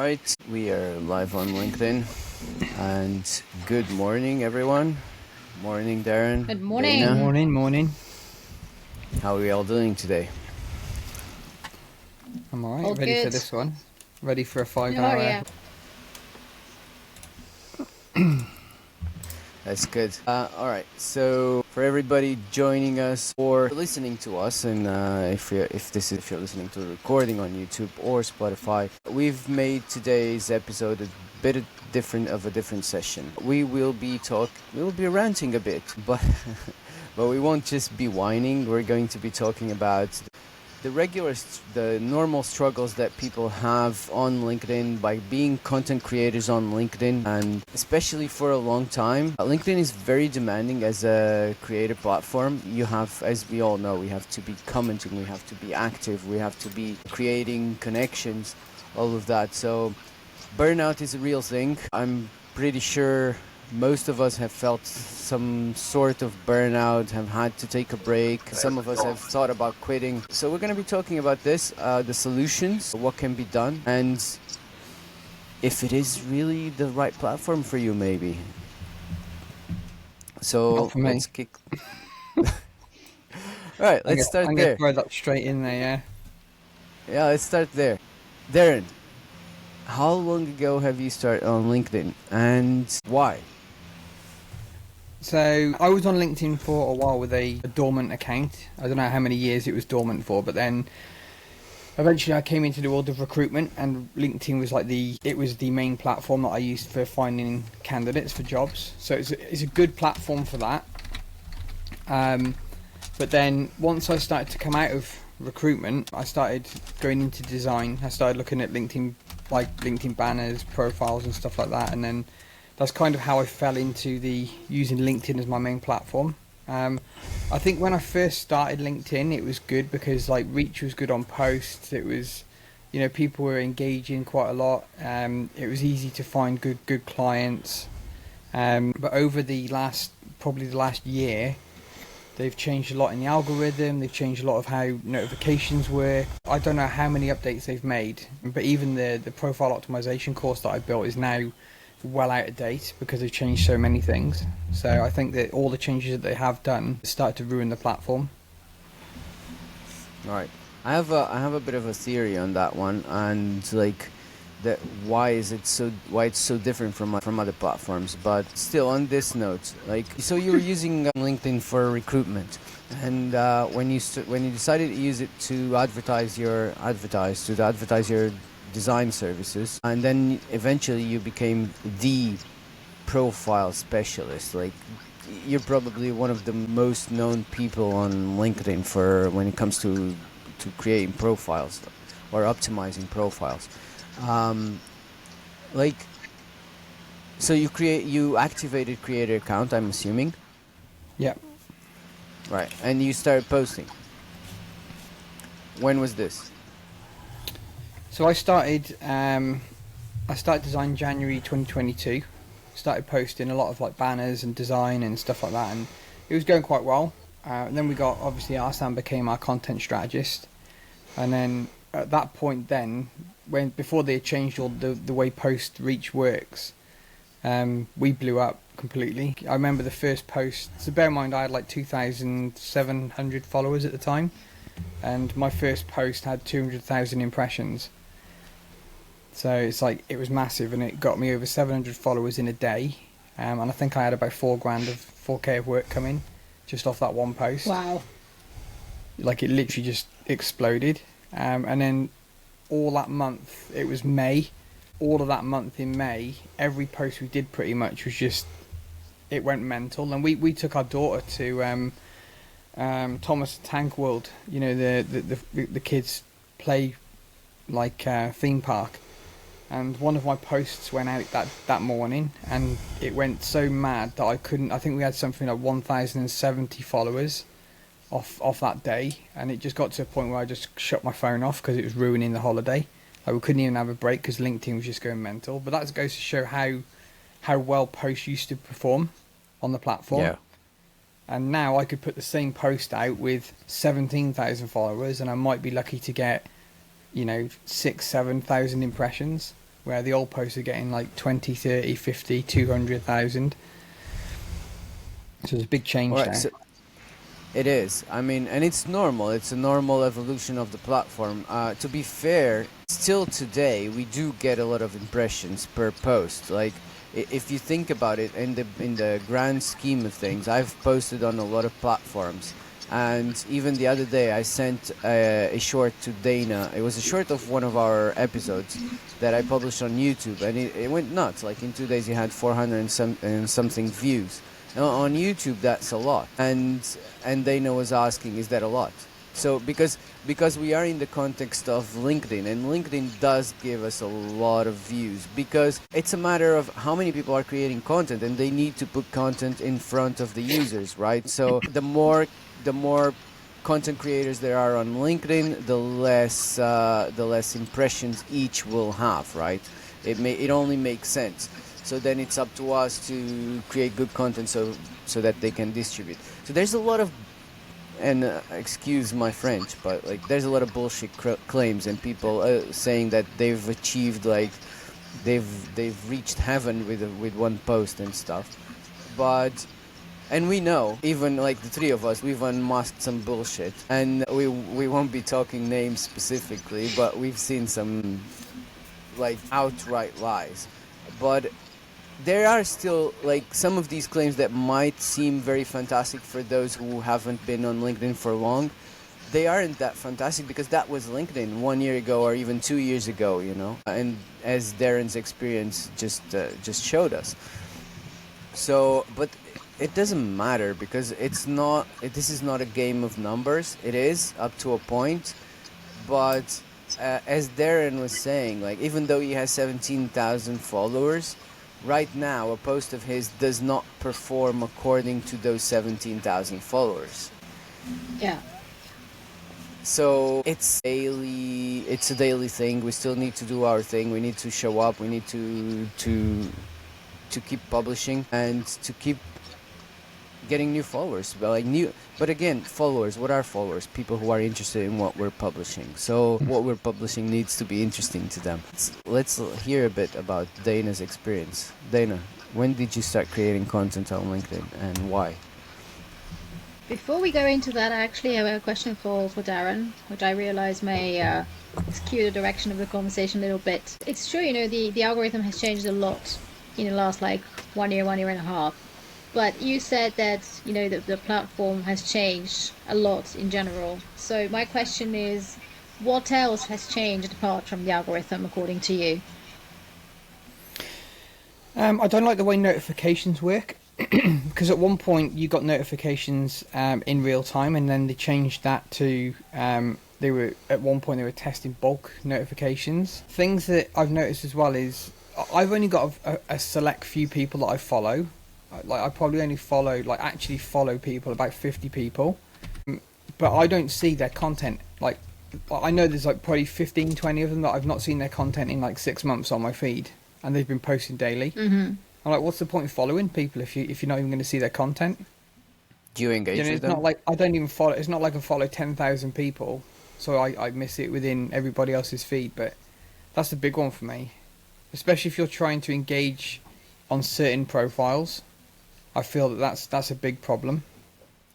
Alright, we are live on LinkedIn, and good morning everyone. Morning Darren. Good morning. Dana. Morning. How are we all doing today? I'm alright, All ready good. for this one. Ready for a 5-hour. Yeah. That's good. Alright, so for everybody joining us or listening to us, and if you're listening to the recording on YouTube or Spotify, we've made today's episode a bit of a different session. We will be ranting a bit, but but we won't just be whining. We're going to be talking about the normal struggles that people have on LinkedIn by being content creators on LinkedIn, and especially for a long time. LinkedIn is very demanding as a creator platform. You have, as we all know, we have to be commenting, we have to be active, we have to be creating connections, all of that. So burnout is a real thing. I'm pretty sure most of us have felt some sort of burnout, have had to take a break. Some of us have thought about quitting. So we're going to be talking about this, the solutions, what can be done, and if it is really the right platform for you, maybe. So Not for me. let's kick. Alright, let's start I'm there. going to throw that straight in there, yeah. Yeah, let's start there. Darren, how long ago have you started on LinkedIn, and why? So I was on LinkedIn for a while with a dormant account. I don't know how many years it was dormant for, but then eventually I came in to do all the recruitment, and LinkedIn was like the main platform that I used for finding candidates for jobs. So it's a good platform for that. But then once I started to come out of recruitment, I started going into design. I started looking at LinkedIn banners, profiles and stuff like that, and then that's kind of how I fell into using LinkedIn as my main platform. I think when I first started LinkedIn, it was good because reach was good on posts. It was, people were engaging quite a lot. It was easy to find good clients. But over the last year, they've changed a lot in the algorithm. They've changed a lot of how notifications work. I don't know how many updates they've made, but even the profile optimization course that I built is now well out of date because they've changed so many things. So I think that all the changes that they have done started to ruin the platform. All right, I have a bit of a theory on that one, and that why it's so different from other platforms. But still, on this note, so you were using LinkedIn for recruitment, and when you decided to use it to advertise your design services, and then eventually you became the profile specialist. You're probably one of the most known people on LinkedIn for when it comes to creating profiles or optimizing profiles. So you activated creator account, I'm assuming. Yeah. Right, and you started posting. When was this? So I started design January 2022. Started posting a lot of banners and design and stuff like that, and it was going quite well. And then we got, obviously, Arslan became our content strategist, and then at that point, before they changed all the way post reach works, we blew up completely. I remember the first post. So bear in mind, I had 2,700 followers at the time, and my first post had 200,000 impressions. So it was massive, and it got me over 700 followers in a day. And I think I had about $4K of work coming just off that one post. Wow. It literally just exploded. And then all that month, it was May. All of that month in May, every post we did pretty much was just, it went mental. And we took our daughter to Thomas Tank World, the kids play theme park. And one of my posts went out that morning, and it went so mad that I think we had something like 1,070 followers off that day, and it just got to a point where I just shut my phone off because it was ruining the holiday. We couldn't even have a break because LinkedIn was just going mental. But that goes to show how well posts used to perform on the platform. Yeah. And now I could put the same post out with 17,000 followers, and I might be lucky to get 6,000-7,000 impressions. where the old posts are getting like 20, 30, 50, 200,000. So there's a big change Alright, there. so it is. I mean, and it's normal. It's a normal evolution of the platform. To be fair, still today we do get a lot of impressions per post. Like, if you think about it, in the grand scheme of things, I've posted on a lot of platforms, and even the other day I sent a short to Dana. It was a short of one of our episodes that I published on YouTube, and it went nuts. Like, in 2 days, it had 400 and something views. On YouTube, that's a lot. And Dana was asking, is that a lot? So because we are in the context of LinkedIn, and LinkedIn does give us a lot of views, because it's a matter of how many people are creating content, and they need to put content in front of the users, right? So the more content creators there are on LinkedIn, the less impressions each will have, right? It only makes sense. So then it's up to us to create good content so that they can distribute. So there's a lot of, and excuse my French, but like there's a lot of bullshit claims and people saying that they've achieved, like they've reached heaven with one post and stuff. But and we know, even like the three of us, we've unmasked some bullshit, and we won't be talking names specifically, but we've seen some like outright lies. But there are still like some of these claims that might seem very fantastic for those who haven't been on LinkedIn for long. They aren't that fantastic because that was LinkedIn 1 year ago or even 2 years ago, you know. And as Darren's experience just showed us. So, but it doesn't matter because this is not a game of numbers. It is up to a point, but as Darren was saying, like even though he has 17,000 followers. Right now, a post of his does not perform according to those 17,000 followers. Yeah. So it's a daily thing. We still need to do our thing. We need to show up. We need to keep publishing and to keep getting new followers. But again, followers. What are followers? People who are interested in what we're publishing. So what we're publishing needs to be interesting to them. Let's hear a bit about Dana's experience. Dana, when did you start creating content on LinkedIn and why? Before we go into that, I actually have a question for Darren, which I realize may skew the direction of the conversation a little bit. It's true, you know, the algorithm has changed a lot in the last like 1 year and a half. But you said that, you know, the platform has changed a lot in general. So my question is, what else has changed apart from the algorithm, according to you? I don't like the way notifications work. Because at one point you got notifications in real time, and then they changed that to at one point they were testing bulk notifications. Things that I've noticed as well is I've only got a select few people that I follow. Like I probably only actually follow people, about 50 people, but I don't see their content. Like I know there's like probably 15, 20 of them that I've not seen their content in like 6 months on my feed, and they've been posting daily. Mm-hmm. I'm like, what's the point of following people if you're not even going to see their content? Do you engage with it's them? Not like I don't even follow. It's not like I follow 10,000 people, so I miss it within everybody else's feed. But that's the big one for me, especially if you're trying to engage on certain profiles. I feel that's a big problem,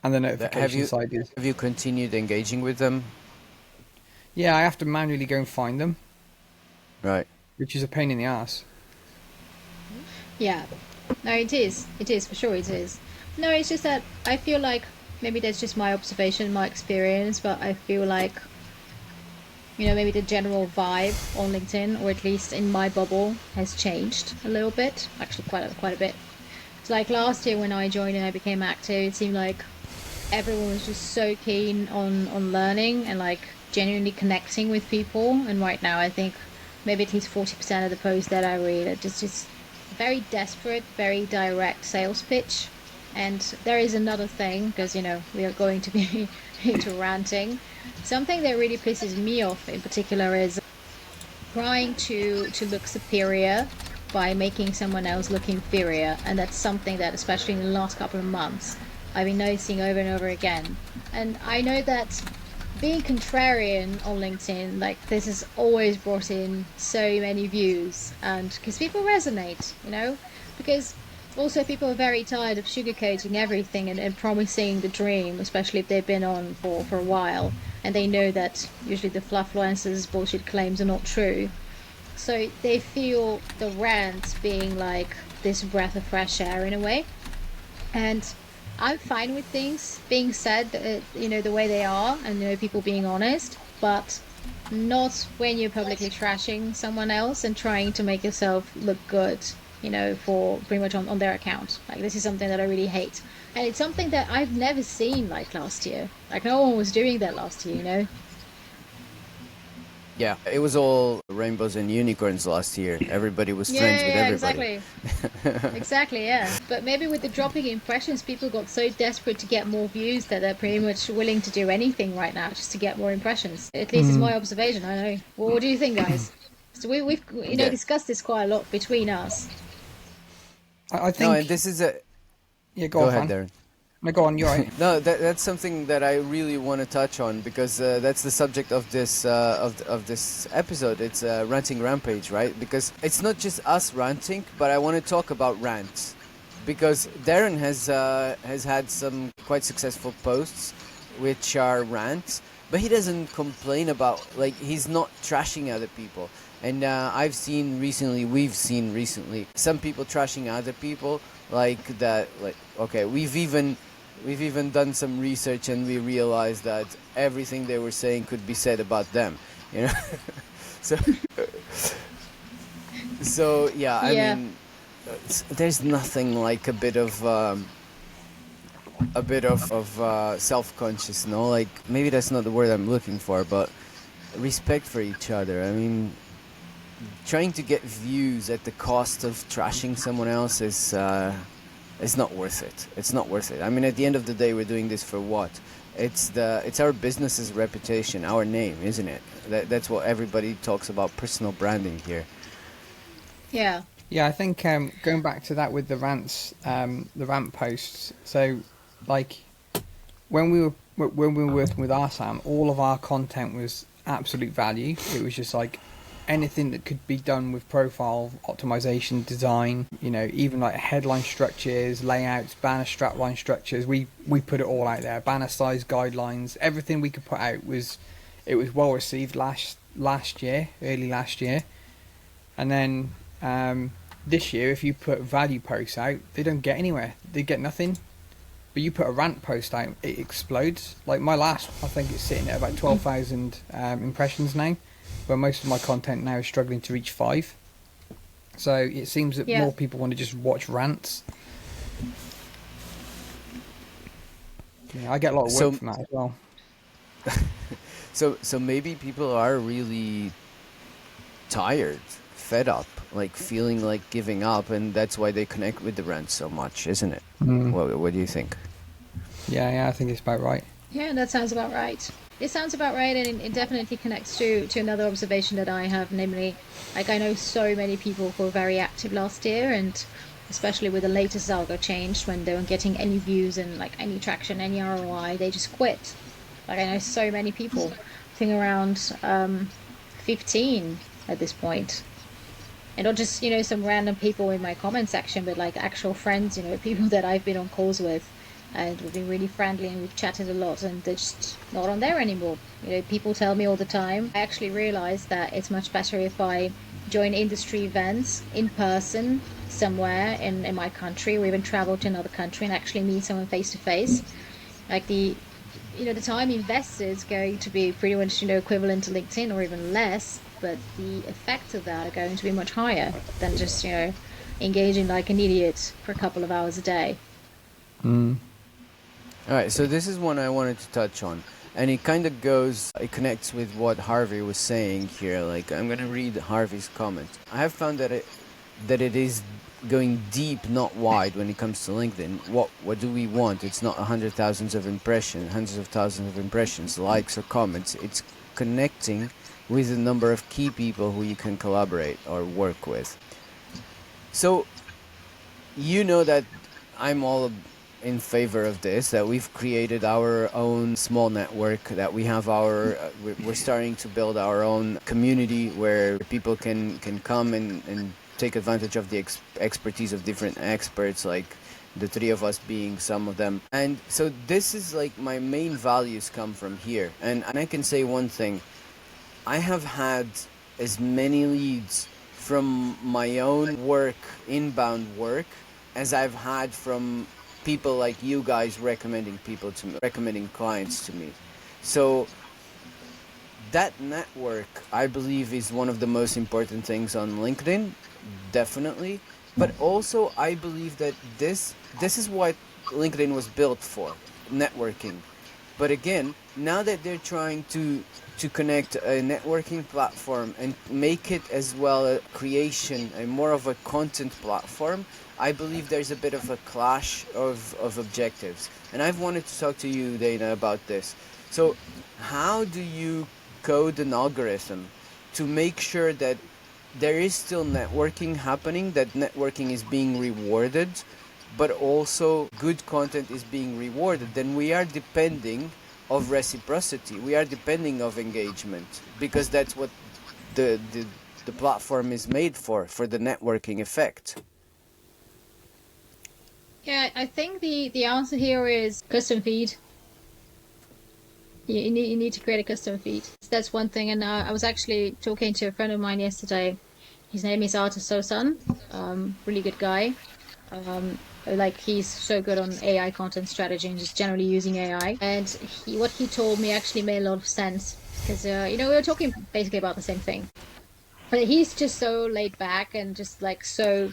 and the notification side is. Have you continued engaging with them? Yeah, I have to manually go and find them. Right. Which is a pain in the ass. Yeah, no, it is for sure. It is. No, it's just that I feel like maybe that's just my observation, my experience, but I feel like, you know, maybe the general vibe on LinkedIn, or at least in my bubble, has changed a little bit. Actually, quite a bit. It's like last year when I joined and I became active, it seemed like everyone was just so keen on learning and like genuinely connecting with people. And right now, I think maybe at least 40% of the posts that I read are just very desperate, very direct sales pitch. And there is another thing, because, you know, we are going to be into ranting. Something that really pisses me off in particular is trying to look superior by making someone else look inferior. And that's something that, especially in the last couple of months, I've been noticing over and over again. And I know that being contrarian on LinkedIn, like this has always brought in so many views, and because people resonate, because also people are very tired of sugarcoating everything and promising the dream, especially if they've been on for a while, and they know that usually the fluffluencers' bullshit claims are not true. So they feel the rant being like this breath of fresh air in a way. And I'm fine with things being said, the way they are, and people being honest, but not when you're publicly trashing someone else and trying to make yourself look good, for pretty much on their account. Like, this is something that I really hate. And it's something that I've never seen like last year. Like, no one was doing that last year. Yeah, it was all rainbows and unicorns last year. Everybody was friends with everybody. Exactly, yeah. But maybe with the dropping impressions, people got so desperate to get more views that they're pretty much willing to do anything right now just to get more impressions. At least it's my observation. I know. Well, what do you think, guys? So we've discussed this quite a lot between us. I think. No, and this is a. Yeah, Go on, ahead, Fran. Darren. No, go on. You're right. No, that's something that I really want to touch on, because that's the subject of this of this episode. It's ranting Rampage, right? Because it's not just us ranting, but I want to talk about rants, because Darren has had some quite successful posts, which are rants, but he doesn't complain about, like, he's not trashing other people. And we've seen recently some people trashing other people, like that. Like, okay, we've even done some research, and we realized that everything they were saying could be said about them, so yeah, I mean, there's nothing like a bit of self-conscious, like, maybe that's not the word I'm looking for, but respect for each other. I mean, trying to get views at the cost of trashing someone else is not worth it. It's not worth it. I mean, at the end of the day, we're doing this for what? It's our business's reputation, our name, isn't it? That's what everybody talks about, personal branding here. Yeah. Yeah, I think going back to that with the rants, the rant posts. So, like, when we were working with Arsam, all of our content was absolute value. It was just like anything that could be done with profile optimization, design, even like headline structures, layouts, banner strapline structures. We put it all out there. Banner size guidelines, everything we could put out was well received early last year, and then this year, if you put value posts out, they don't get anywhere. They get nothing. But you put a rant post out, it explodes. Like my last, I think it's sitting at about 12,000 impressions now, where most of my content now is struggling to reach 5. So it seems that more people want to just watch rants. Yeah, I get a lot of work from that as well. So maybe people are really tired, fed up, like feeling like giving up, and that's why they connect with the rants so much, isn't it? What do you think? Yeah, I think it's about right. Yeah, that sounds about right. It sounds about right, and it definitely connects to another observation that I have, namely, like, I know so many people who were very active last year, and especially with the latest algo change, when they weren't getting any views and like any traction, any ROI, they just quit. Like, I know so many people, I think around 15 at this point. And not just, some random people in my comment section, but like actual friends, people that I've been on calls with, and we've been really friendly and we've chatted a lot, and they're just not on there anymore. People tell me all the time. I actually realized that it's much better if I join industry events in person somewhere in my country, or even travel to another country and actually meet someone face to face. Like, the time invested is going to be pretty much, equivalent to LinkedIn or even less, but the effects of that are going to be much higher than just, engaging like an idiot for a couple of hours a day. All right, so this is one I wanted to touch on, and it connects with what Harvey was saying here. Like, I'm gonna read Harvey's comment. I have found that it is going deep, not wide, when it comes to LinkedIn. What do we want? It's not hundreds of thousands of impressions, likes or comments. It's connecting with a number of key people who you can collaborate or work with. So, that I'm all in favor of this, that we've created our own small network, that we have our we're starting to build our own community where people can come and take advantage of the expertise of different experts, like the three of us being some of them. And so this is like my main values come from here. And I can say one thing: I have had as many leads from my own work, inbound work, as I've had from people like you guys recommending people to me, recommending clients to me. So that network, I believe, is one of the most important things on LinkedIn, definitely. But also, I believe that this is what LinkedIn was built for, networking. But again, now that they're trying to connect a networking platform and make it as well a creation, a more of a content platform, I believe there's a bit of a clash of objectives. And I've wanted to talk to you, Dana, about this. So how do you code an algorithm to make sure that there is still networking happening, that networking is being rewarded, but also good content is being rewarded? Then we are depending of reciprocity. We are depending of engagement, because that's what the platform is made for the networking effect. Yeah, I think the answer here is custom feed. You need to create a custom feed. That's one thing. And I was actually talking to a friend of mine yesterday. His name is Arthur Sosan. Really good guy. Like he's so good on AI content strategy and just generally using AI. And what he told me actually made a lot of sense, because we were talking basically about the same thing. But he's just so laid back and just like so.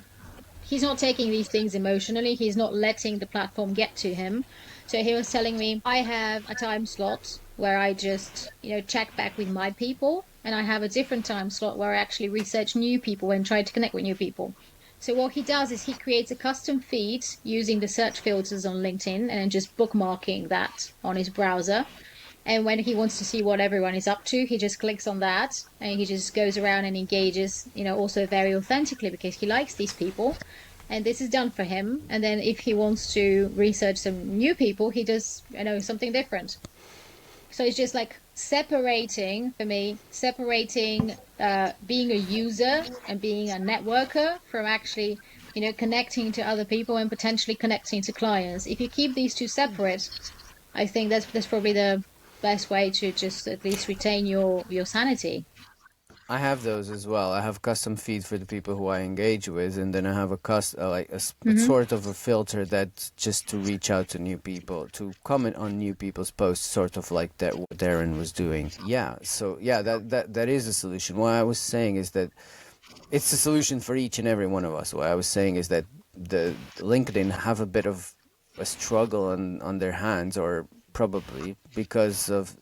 He's not taking these things emotionally. He's not letting the platform get to him. So he was telling me, I have a time slot where I just, check back with my people. And I have a different time slot where I actually research new people and try to connect with new people. So what he does is he creates a custom feed using the search filters on LinkedIn and just bookmarking that on his browser. And when he wants to see what everyone is up to, he just clicks on that and he just goes around and engages, also very authentically, because he likes these people. And this is done for him. And then if he wants to research some new people, he does, something different. So it's just like separating being a user and being a networker from actually, connecting to other people and potentially connecting to clients. If you keep these two separate, I think that's probably the best way to just at least retain your sanity. I have those as well. I have custom feed for the people who I engage with, and then I have a sort of a filter that's just to reach out to new people, to comment on new people's posts, sort of like that what Darren was doing. Yeah, so yeah, that is a solution. What I was saying is that it's a solution for each and every one of us. What I was saying is that the LinkedIn have a bit of a struggle on their hands, or probably because of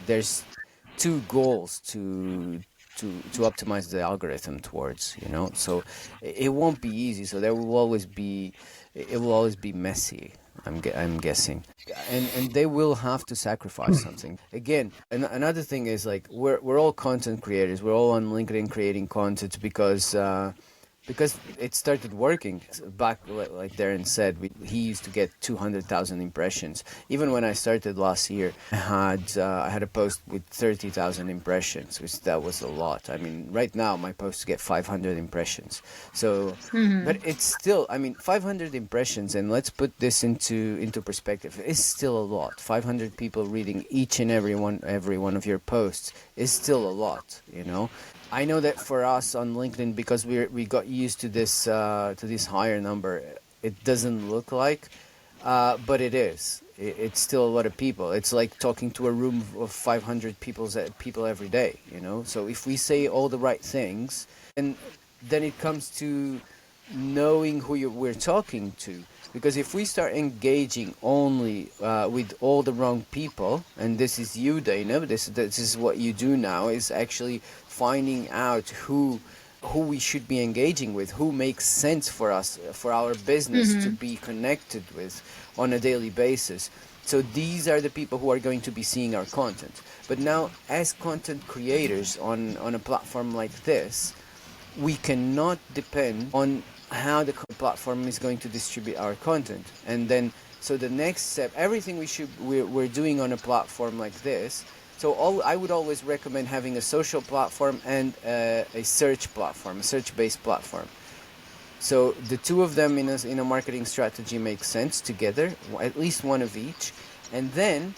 there's two goals to optimize the algorithm towards, so it won't be easy. So it will always be messy, I'm guessing, and they will have to sacrifice something. Again, another thing is, like, we're all content creators. We're all on LinkedIn creating content because it started working back, like Darren said. He used to get 200,000 impressions. Even when I started last year, I had a post with 30,000 impressions, which that was a lot. I mean, right now my posts get 500 impressions. So, but it's still, 500 impressions, and let's put this into perspective. It's still a lot. 500 people reading each and every one of your posts is still a lot. I know that for us on LinkedIn, because we got used to this higher number, it doesn't look like, but it is. It's still a lot of people. It's like talking to a room of 500 people every day. So if we say all the right things, and then it comes to knowing who we're talking to. Because if we start engaging only with all the wrong people, and this is you, Dana, this is what you do now, is actually finding out who we should be engaging with, who makes sense for us, for our business to be connected with on a daily basis. So these are the people who are going to be seeing our content. But now, as content creators on a platform like this, we cannot depend on how the platform is going to distribute our content. And then, so the next step, everything we're doing on a platform like this. So I would always recommend having a social platform and a search platform, a search-based platform. So the two of them in a marketing strategy makes sense together, at least one of each. And then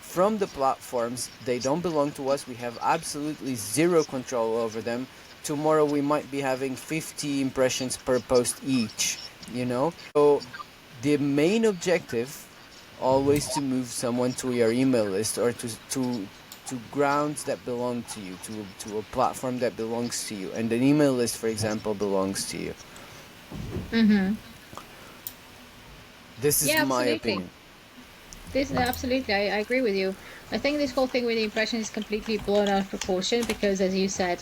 from the platforms, they don't belong to us. We have absolutely zero control over them. Tomorrow we might be having 50 impressions per post each, you know? So the main objective, always to move someone to your email list or to grounds that belong to you, to a platform that belongs to you. And an email list, for example, belongs to you. Mm-hmm. This is my opinion. Absolutely, I agree with you. I think this whole thing with the impressions is completely blown out of proportion because, as you said,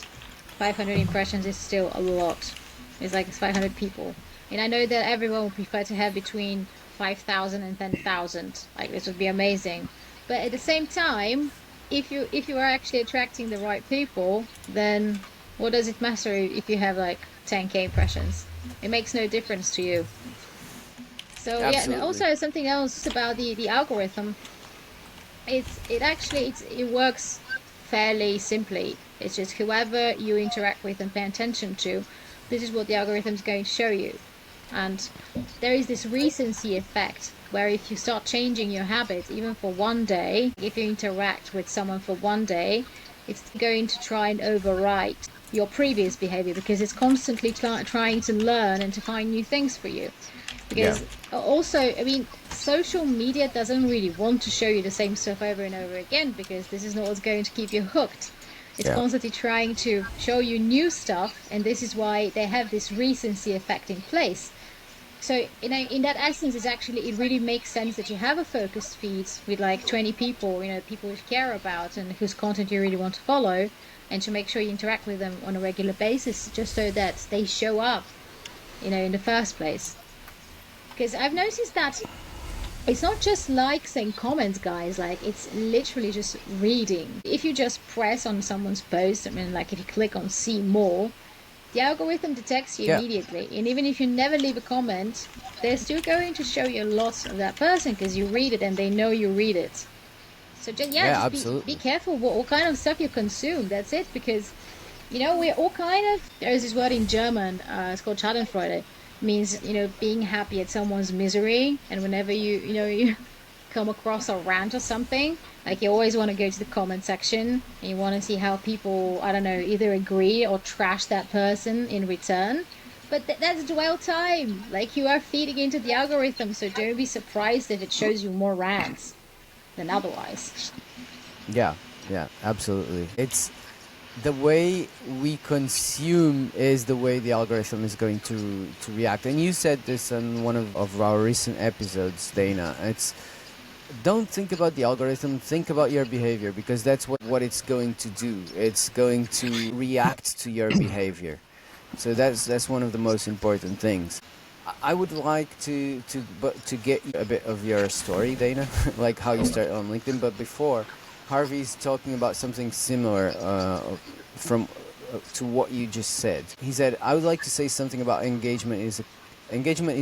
500 impressions is still a lot. It's 500 people. And I know that everyone would prefer to have between 5,000 and 10,000. Like, this would be amazing. But at the same time, if you are actually attracting the right people, then what does it matter if you have like 10k impressions? It makes no difference to you. So Absolutely. yeah, and also something else about the algorithm. It works fairly simply. It's just whoever you interact with and pay attention to, this is what the algorithm is going to show you. And there is this recency effect where if you start changing your habits, even for one day, if you interact with someone for one day, it's going to try and overwrite your previous behavior because it's constantly trying to learn and to find new things for you. Because also, I mean, social media doesn't really want to show you the same stuff over and over again because this is not what's going to keep you hooked. It's constantly trying to show you new stuff, and this is why they have this recency effect in place. So in that essence, it really makes sense that you have a focused feed with like 20 people, people you care about and whose content you really want to follow, and to make sure you interact with them on a regular basis just so that they show up, in the first place. Because I've noticed that it's not just likes and comments, guys. Like, it's literally just reading. If you just press on someone's post, I mean, like if you click on see more, the algorithm detects you immediately. And even if you never leave a comment, they're still going to show you a lot of that person because you read it and they know you read it. So just be careful what kind of stuff you consume. That's it. Because, we're all there's this word in German, it's called Schadenfreude. Means being happy at someone's misery, and whenever you come across a rant or something, like you always want to go to the comment section and you want to see how people, I don't know, either agree or trash that person in return. But that's dwell time. Like, you are feeding into the algorithm, so don't be surprised if it shows you more rants than otherwise. Yeah, absolutely. It's the way we consume is the way the algorithm is going to react. And you said this on one of our recent episodes, Dana. It's, don't think about the algorithm, think about your behavior, because that's what it's going to do. It's going to react to your behavior. So that's one of the most important things. I would like to get a bit of your story, Dana, like how you started on LinkedIn. But before, Harvey's talking about something similar to what you just said. He said, I would like to say something about engagement is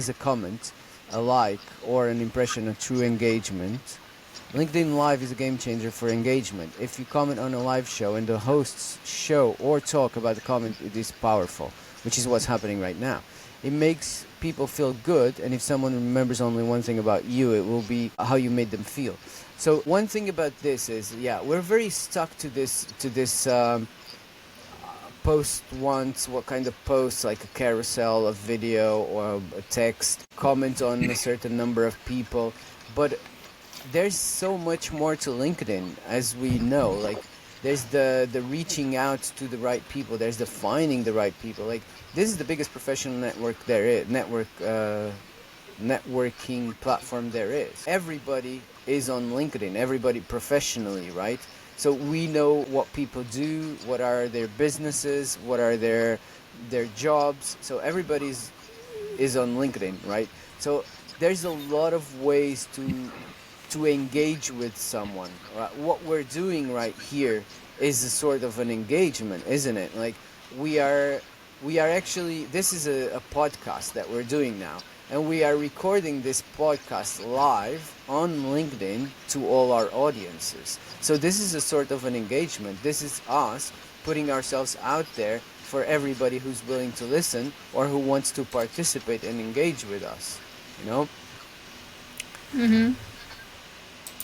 a comment, a like, or an impression, a true engagement. LinkedIn Live is a game changer for engagement. If you comment on a live show and the hosts show or talk about the comment, it is powerful, which is what's happening right now. It makes people feel good, and if someone remembers only one thing about you, it will be how you made them feel. So one thing about this is, we're very stuck to this post once, what kind of post, like a carousel, a video, or a text, comment on a certain number of people. But there's so much more to LinkedIn, as we know. Like, there's the reaching out to the right people, there's the finding the right people. Like, this is the biggest professional network there is, networking platform there is. Everybody is on LinkedIn, everybody professionally, right? So we know what people do, what are their businesses, what are their jobs. So everybody is on LinkedIn, right? So there's a lot of ways to engage with someone. What we're doing right here is a sort of an engagement, isn't it? Like, we are we are actually, this is a podcast that we're doing now, and we are recording this podcast live on LinkedIn to all our audiences. So this is a sort of an engagement. This is us putting ourselves out there for everybody who's willing to listen or who wants to participate and engage with us, you know? Mm-hmm.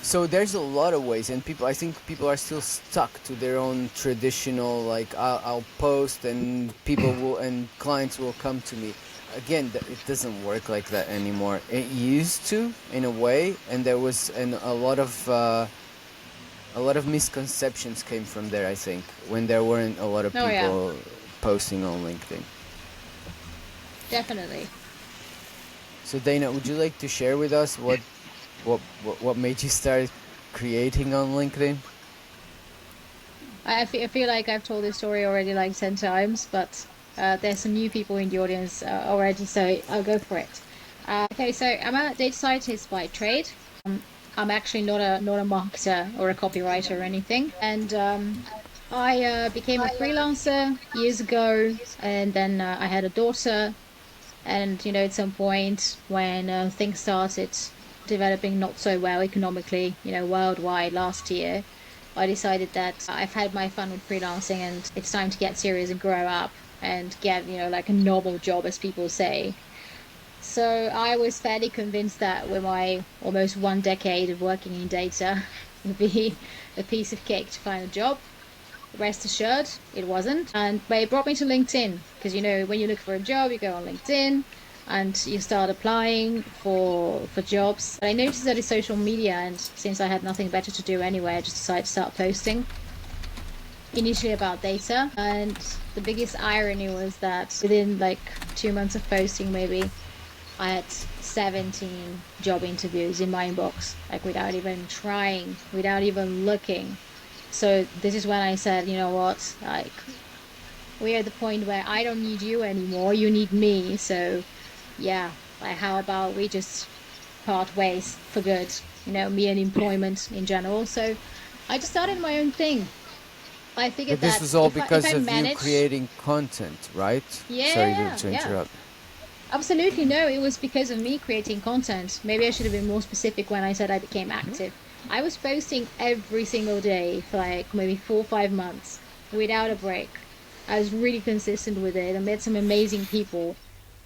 So there's a lot of ways, and I think people are still stuck to their own traditional, like, I'll post and people will, and clients will come to me. Again, it doesn't work like that anymore. It used to, in a way, and there was a lot of misconceptions came from there, I think, when there weren't a lot of Oh, yeah. people posting on LinkedIn. Definitely. So Dana, would you like to share with us what made you start creating on LinkedIn? I feel like I've told this story already like 10 times, but there's some new people in the audience already, so I'll go for it. Okay, so I'm a data scientist by trade. I'm actually not a marketer or a copywriter or anything, and I became a freelancer years ago, and then I had a daughter, and at some point when things started developing not so well economically, worldwide last year, I decided that I've had my fun with freelancing and it's time to get serious and grow up and get, like a normal job, as people say. So I was fairly convinced that with my almost 1 decade of working in data, it would be a piece of cake to find a job. Rest assured, it wasn't. But it brought me to LinkedIn because, when you look for a job, you go on LinkedIn and you start applying for jobs. But I noticed that it's social media, and since I had nothing better to do anyway, I just decided to start posting. Initially about data, and the biggest irony was that within like 2 months of posting, maybe I had 17 job interviews in my inbox, like without even trying, without even looking. So this is when I said, you know what, like, we're at the point where I don't need you anymore, you need me. So yeah, like, how about we just part ways for good, me and employment in general. So I just started my own thing. I figured But this that was all if because I of manage... you creating content, right? Sorry to Yeah. interrupt. Absolutely no, it was because of me creating content. Maybe I should have been more specific when I said I became active. I was posting every single day for like maybe 4 or 5 months without a break. I was really consistent with it. I met some amazing people,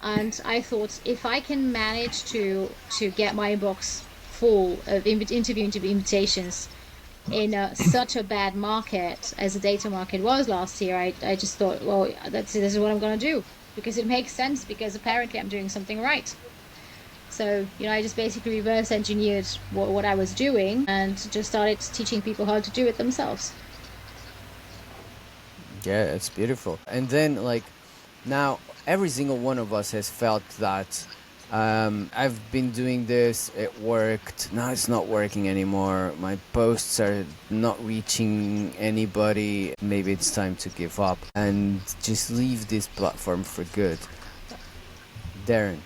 and I thought if I can manage to get my inbox full of interview invitations in such a bad market as the data market was last year, I just thought, well, this is what I'm going to do, because it makes sense, because apparently I'm doing something right. So, I just basically reverse engineered what I was doing and just started teaching people how to do it themselves. Yeah, it's beautiful. And then, like, now every single one of us has felt that I've been doing this, it worked, now it's not working anymore, my posts are not reaching anybody, maybe it's time to give up and just leave this platform for good. Darren,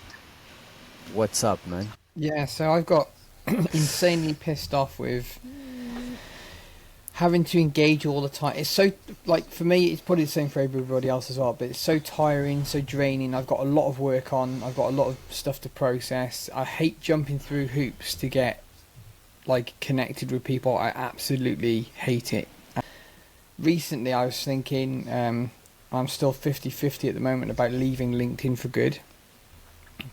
what's up, man? Yeah, so I've got insanely pissed off with having to engage all the time. It's so, like, for me, it's probably the same for everybody else as well, but it's so tiring, so draining. I've got a lot of work on, I've got a lot of stuff to process. I hate jumping through hoops to get, like, connected with people. I absolutely hate it. Recently I was thinking, I'm still 50-50 at the moment about leaving LinkedIn for good.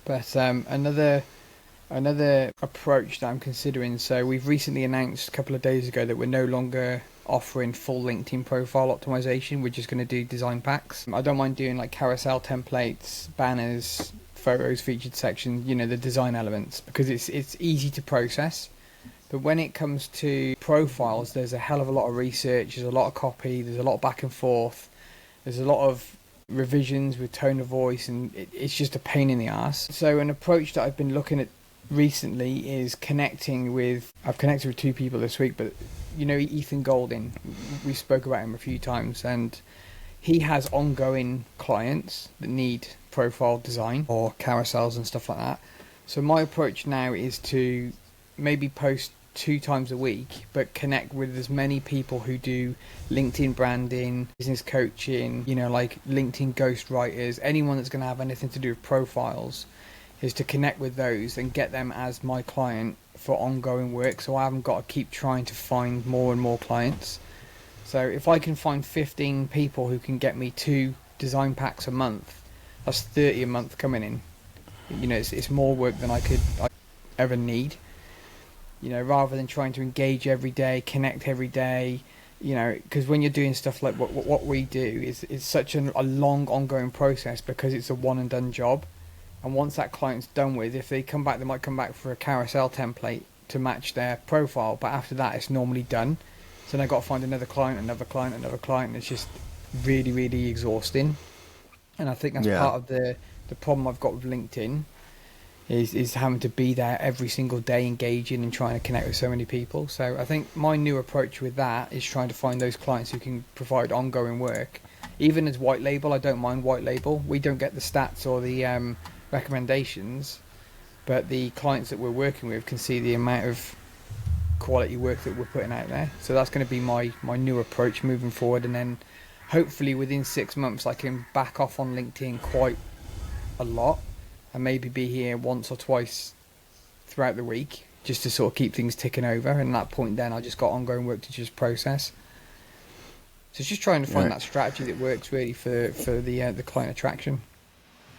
But another approach that I'm considering, so we've recently announced a couple of days ago that we're no longer offering full LinkedIn profile optimization. We're just going to do design packs. I don't mind doing like carousel templates, banners, photos, featured sections, the design elements, because it's easy to process. But when it comes to profiles, there's a hell of a lot of research, there's a lot of copy, there's a lot of back and forth, there's a lot of revisions with tone of voice, and it's just a pain in the ass. So an approach that I've been looking at recently is I've connected with 2 people this week, but Ethan Golding, we spoke about him a few times, and he has ongoing clients that need profile design or carousels and stuff like that. So my approach now is to maybe post 2 times a week, but connect with as many people who do LinkedIn branding, business coaching, like LinkedIn ghostwriters, anyone that's going to have anything to do with profiles, is to connect with those and get them as my client for ongoing work, so I haven't got to keep trying to find more and more clients. So if I can find 15 people who can get me 2 design packs a month, that's 30 a month coming in. It's more work than I ever need. Rather than trying to engage every day, connect every day, because when you're doing stuff like what we do, it's such a long ongoing process, because it's a one and done job. And once that client's done with, if they come back, they might come back for a carousel template to match their profile, but after that it's normally done. So then I've got to find another client, and it's just really, really exhausting. And I think that's part of the problem I've got with LinkedIn, is having to be there every single day, engaging and trying to connect with so many people. So I think my new approach with that is trying to find those clients who can provide ongoing work. Even as white label, I don't mind white label. We don't get the stats or the recommendations, but the clients that we're working with can see the amount of quality work that we're putting out there. So that's going to be my new approach moving forward. And then hopefully within 6 months I can back off on LinkedIn quite a lot, and maybe be here once or twice throughout the week, just to sort of keep things ticking over. And at that point then I just got ongoing work to just process. So it's just trying to find that strategy that works really for the client attraction.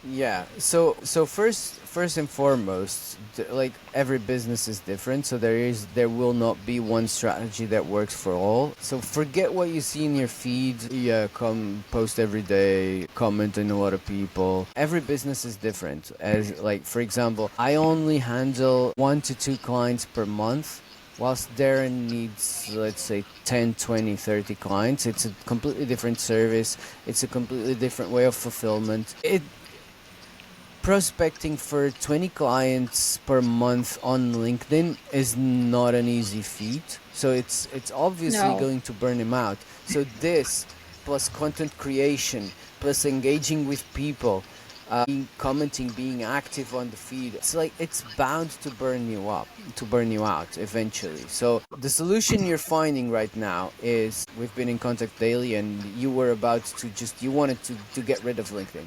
Yeah. So first and foremost, like, every business is different, so there will not be one strategy that works for all. So forget what you see in your feed. Yeah, come post every day, comment on a lot of people. Every business is different. As, like, for example, I only handle 1 to 2 clients per month, whilst Darren needs, let's say, 10, 20, 30 clients. It's a completely different service. It's a completely different way of fulfillment. Prospecting for 20 clients per month on LinkedIn is not an easy feat, so it's obviously going to burn him out. So this, plus content creation, plus engaging with people, commenting, being active on the feed, it's bound to burn you out eventually. So the solution you're finding right now is, we've been in contact daily, and you were about to you wanted to get rid of LinkedIn.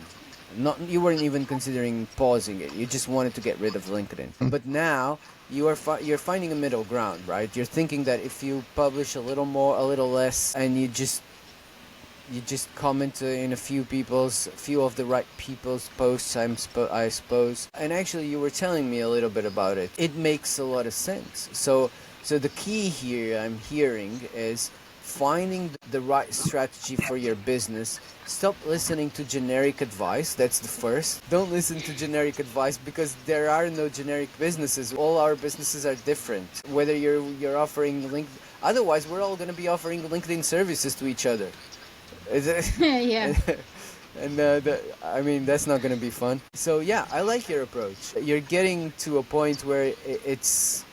You weren't even considering pausing it. You just wanted to get rid of LinkedIn. But now you're finding a middle ground, right? You're thinking that if you publish a little more, a little less, and you just comment in a few of the right people's posts, I suppose. And actually, you were telling me a little bit about it. It makes a lot of sense. So the key here I'm hearing is finding the right strategy for your business. Stop listening to generic advice. That's the first. Don't listen to generic advice, because there are no generic businesses. All our businesses are different. Whether you're offering otherwise we're all going to be offering LinkedIn services to each other. Yeah. And I mean, that's not going to be fun. So yeah, I like your approach. You're getting to a point where it's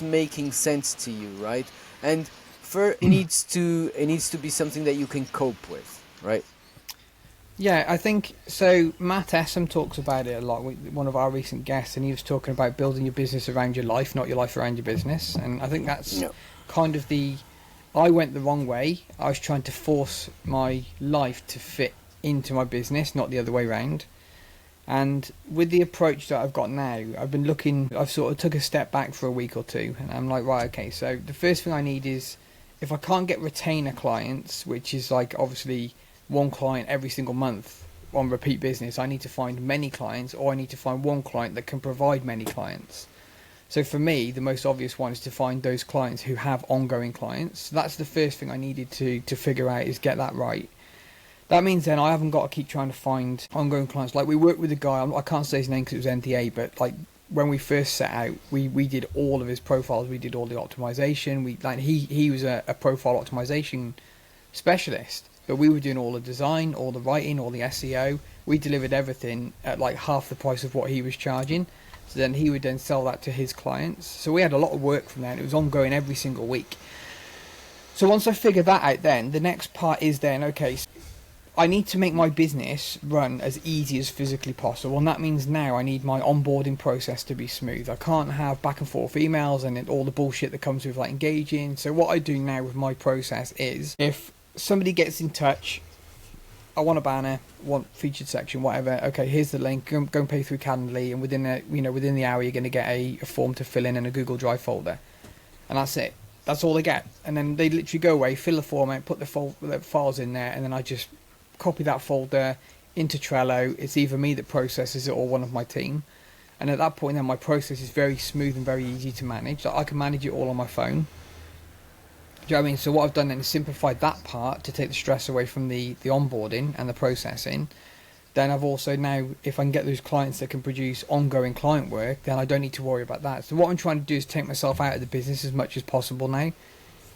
making sense to you, right? And it needs to be something that you can cope with, right? Yeah, I think so. Matt Essam talks about it a lot, one of our recent guests, and he was talking about building your business around your life, not your life around your business. And I think that's kind of I went the wrong way. I was trying to force my life to fit into my business, not the other way around. And with the approach that I've got now, I've sort of took a step back for a week or two, and I'm like, right, okay, so the first thing I need is, if I can't get retainer clients, which is like obviously one client every single month on repeat business, I need to find many clients, or I need to find one client that can provide many clients. So for me, the most obvious one is to find those clients who have ongoing clients. So that's the first thing I needed to figure out, is get that right. That means then I haven't got to keep trying to find ongoing clients. Like, we worked with a guy, I can't say his name because it was NDA, but like when we first set out, we did all of his profiles, we did all the optimization. He was a profile optimization specialist, but we were doing all the design, all the writing, all the SEO. We delivered everything at like half the price of what he was charging. So then he would then sell that to his clients. So we had a lot of work from that. It was ongoing every single week. So once I figured that out, then the next part is then, okay, I need to make my business run as easy as physically possible, and that means now I need my onboarding process to be smooth. I can't have back and forth emails and all the bullshit that comes with like engaging. So what I do now with my process is, if somebody gets in touch, I want a banner, want featured section, whatever. Okay, here's the link. Go and pay through Calendly, and within the hour, you're going to get a form to fill in a Google Drive folder, and that's it. That's all they get. And then they literally go away, fill the form out, put the files in there, and then I just copy that folder into Trello. It's either me that processes it or one of my team. And at that point, then my process is very smooth and very easy to manage. I can manage it all on my phone. Do you know what I mean? So what I've done then is simplified that part to take the stress away from the onboarding and the processing. Then I've also now, if I can get those clients that can produce ongoing client work, then I don't need to worry about that. So what I'm trying to do is take myself out of the business as much as possible now,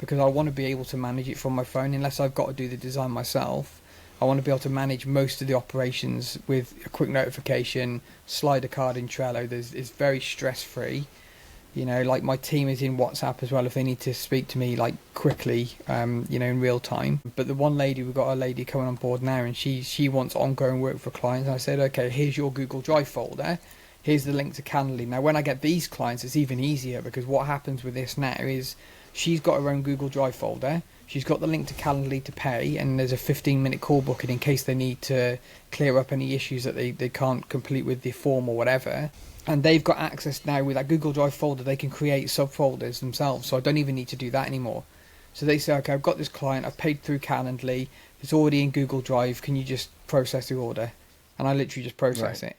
because I want to be able to manage it from my phone. Unless I've got to do the design myself, I want to be able to manage most of the operations with a quick notification, slide a card in Trello. It's very stress-free. You know, like my team is in WhatsApp as well if they need to speak to me like quickly, in real time. But the one lady, we've got a lady coming on board now, and she wants ongoing work for clients. And I said, okay, here's your Google Drive folder. Here's the link to Calendly. Now, when I get these clients, it's even easier, because what happens with this now is she's got her own Google Drive folder. She's got the link to Calendly to pay, and there's a 15-minute call booking in case they need to clear up any issues that they can't complete with the form or whatever. And they've got access now with that Google Drive folder. They can create subfolders themselves, so I don't even need to do that anymore. So they say, okay, I've got this client, I've paid through Calendly, it's already in Google Drive, can you just process the order? And I literally just process it.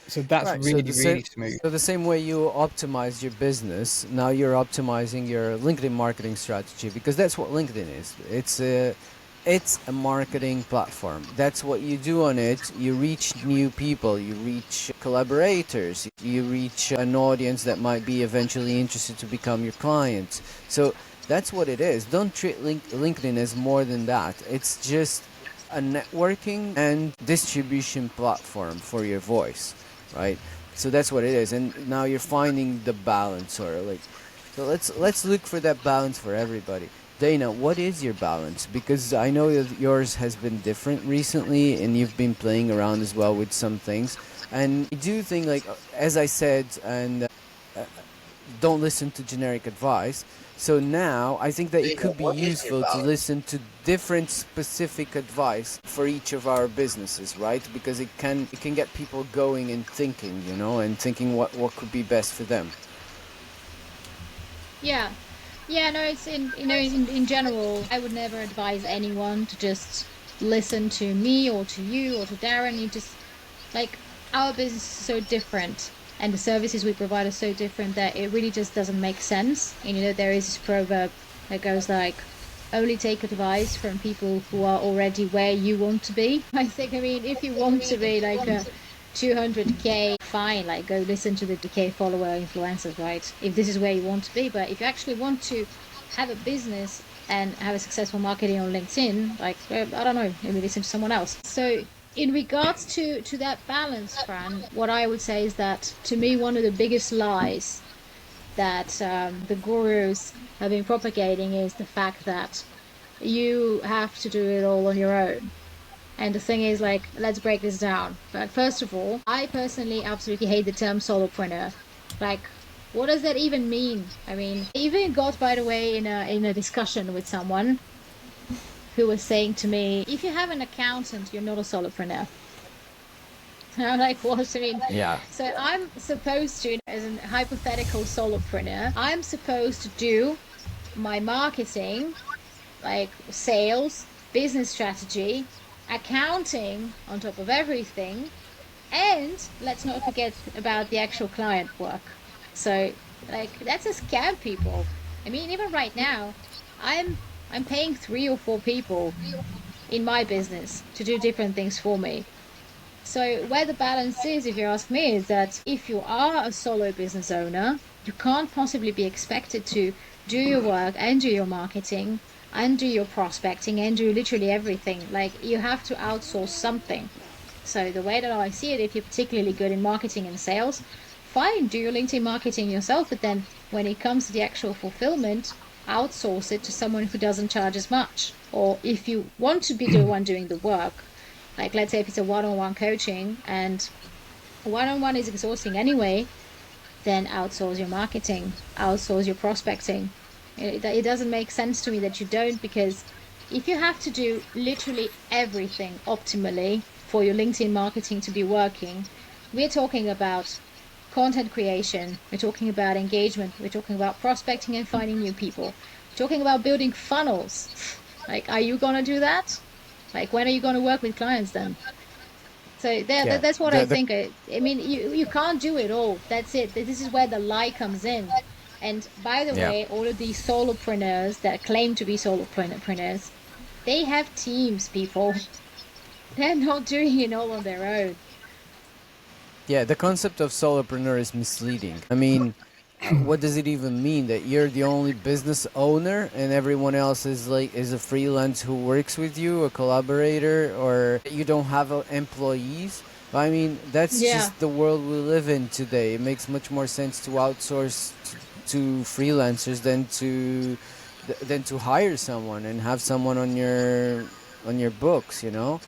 So that's really smooth. So the same way you optimize your business, now you're optimizing your LinkedIn marketing strategy, because that's what LinkedIn is. It's a marketing platform. That's what you do on it. You reach new people, you reach collaborators, you reach an audience that might be eventually interested to become your clients. So that's what it is. Don't treat LinkedIn as more than that. It's just a networking and distribution platform for your voice, right? So that's what it is. And now you're finding the balance, or like, so let's look for that balance for everybody. Dana, what is your balance? Because I know that yours has been different recently, and you've been playing around as well with some things. And I do think, like, as I said, and don't listen to generic advice. So now I think that it could be useful to listen to different specific advice for each of our businesses, right? Because it can get people going and thinking, and thinking what could be best for them. Yeah, no, it's in general, I would never advise anyone to just listen to me or to you or to Darren. You just, like, our business is so different, and the services we provide are so different that it really just doesn't make sense. And there is this proverb that goes like, only take advice from people who are already where you want to be. If you want to be like a 200k, fine, like go listen to the DK follower influencers, right? If this is where you want to be. But if you actually want to have a business and have a successful marketing on LinkedIn, like, I don't know, maybe listen to someone else. So in regards to that balance, Fran, what I would say is that, to me, one of the biggest lies that the gurus have been propagating is the fact that you have to do it all on your own. And the thing is, like, let's break this down. But first of all, I personally absolutely hate the term solopreneur. Like, what does that even mean? I mean, I even got, by the way, in a discussion with someone who was saying to me, if you have an accountant, you're not a solopreneur. And I'm like, what? I mean, yeah. So I'm supposed to, as a hypothetical solopreneur, I'm supposed to do my marketing, like sales, business strategy, accounting on top of everything, and let's not forget about the actual client work. So, like, that's a scam, people. I mean, even right now, I'm paying 3 or 4 people in my business to do different things for me. So where the balance is, if you ask me, is that if you are a solo business owner, you can't possibly be expected to do your work and do your marketing and do your prospecting and do literally everything. Like, you have to outsource something. So the way that I see it, if you're particularly good in marketing and sales, fine, do your LinkedIn marketing yourself, but then when it comes to the actual fulfillment, outsource it to someone who doesn't charge as much. Or if you want to be the one doing the work, Like, let's say if it's a one-on-one coaching and one-on-one is exhausting anyway, then outsource your marketing, outsource your prospecting. It doesn't make sense to me that you don't, because if you have to do literally everything optimally for your LinkedIn marketing to be working, we're talking about content creation, we're talking about engagement, we're talking about prospecting and finding new people, we're talking about building funnels. Like, are you going to do that? Like, when are you going to work with clients then? So Yeah. that's what I The think. I mean, you can't do it all. That's it. This is where the lie comes in. And by the yeah. way, all of these solopreneurs that claim to be solopreneurs, they have teams, people. They're not doing it all on their own. Yeah, the concept of solopreneur is misleading. I mean, what does it even mean that you're the only business owner and everyone else is a freelance who works with you, a collaborator, or you don't have employees? I mean, that's Yeah. just the world we live in today. It makes much more sense to outsource to freelancers than to hire someone and have someone on your books, you know?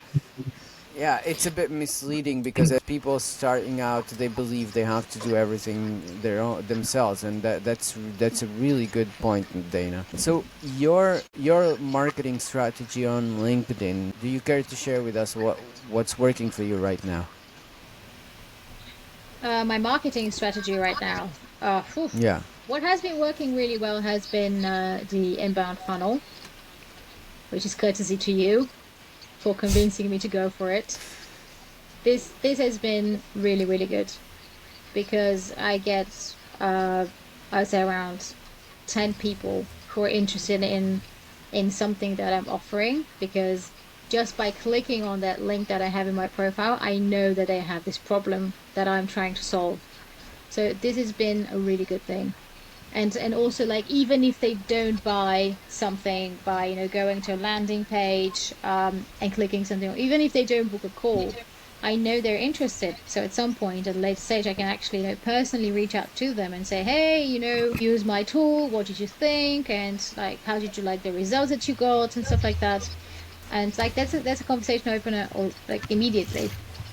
Yeah, it's a bit misleading because as people starting out, they believe they have to do everything themselves, and that's a really good point, Dana. So your marketing strategy on LinkedIn, do you care to share with us what's working for you right now? My marketing strategy right now. Whew. Yeah. What has been working really well has been the inbound funnel, which is courtesy to you for convincing me to go for it. This has been really good, because I get I would say around 10 people who are interested in something that I'm offering, because just by clicking on that link that I have in my profile, I know that they have this problem that I'm trying to solve. So this has been a really good thing. And also, like, even if they don't buy something by going to a landing page and clicking something, or even if they don't book a call, I know they're interested. So at some point at a later stage, I can actually personally reach out to them and say, hey, use my tool, what did you think, and like, how did you like the results that you got, and stuff like that. And like, that's a conversation opener, or like, immediately.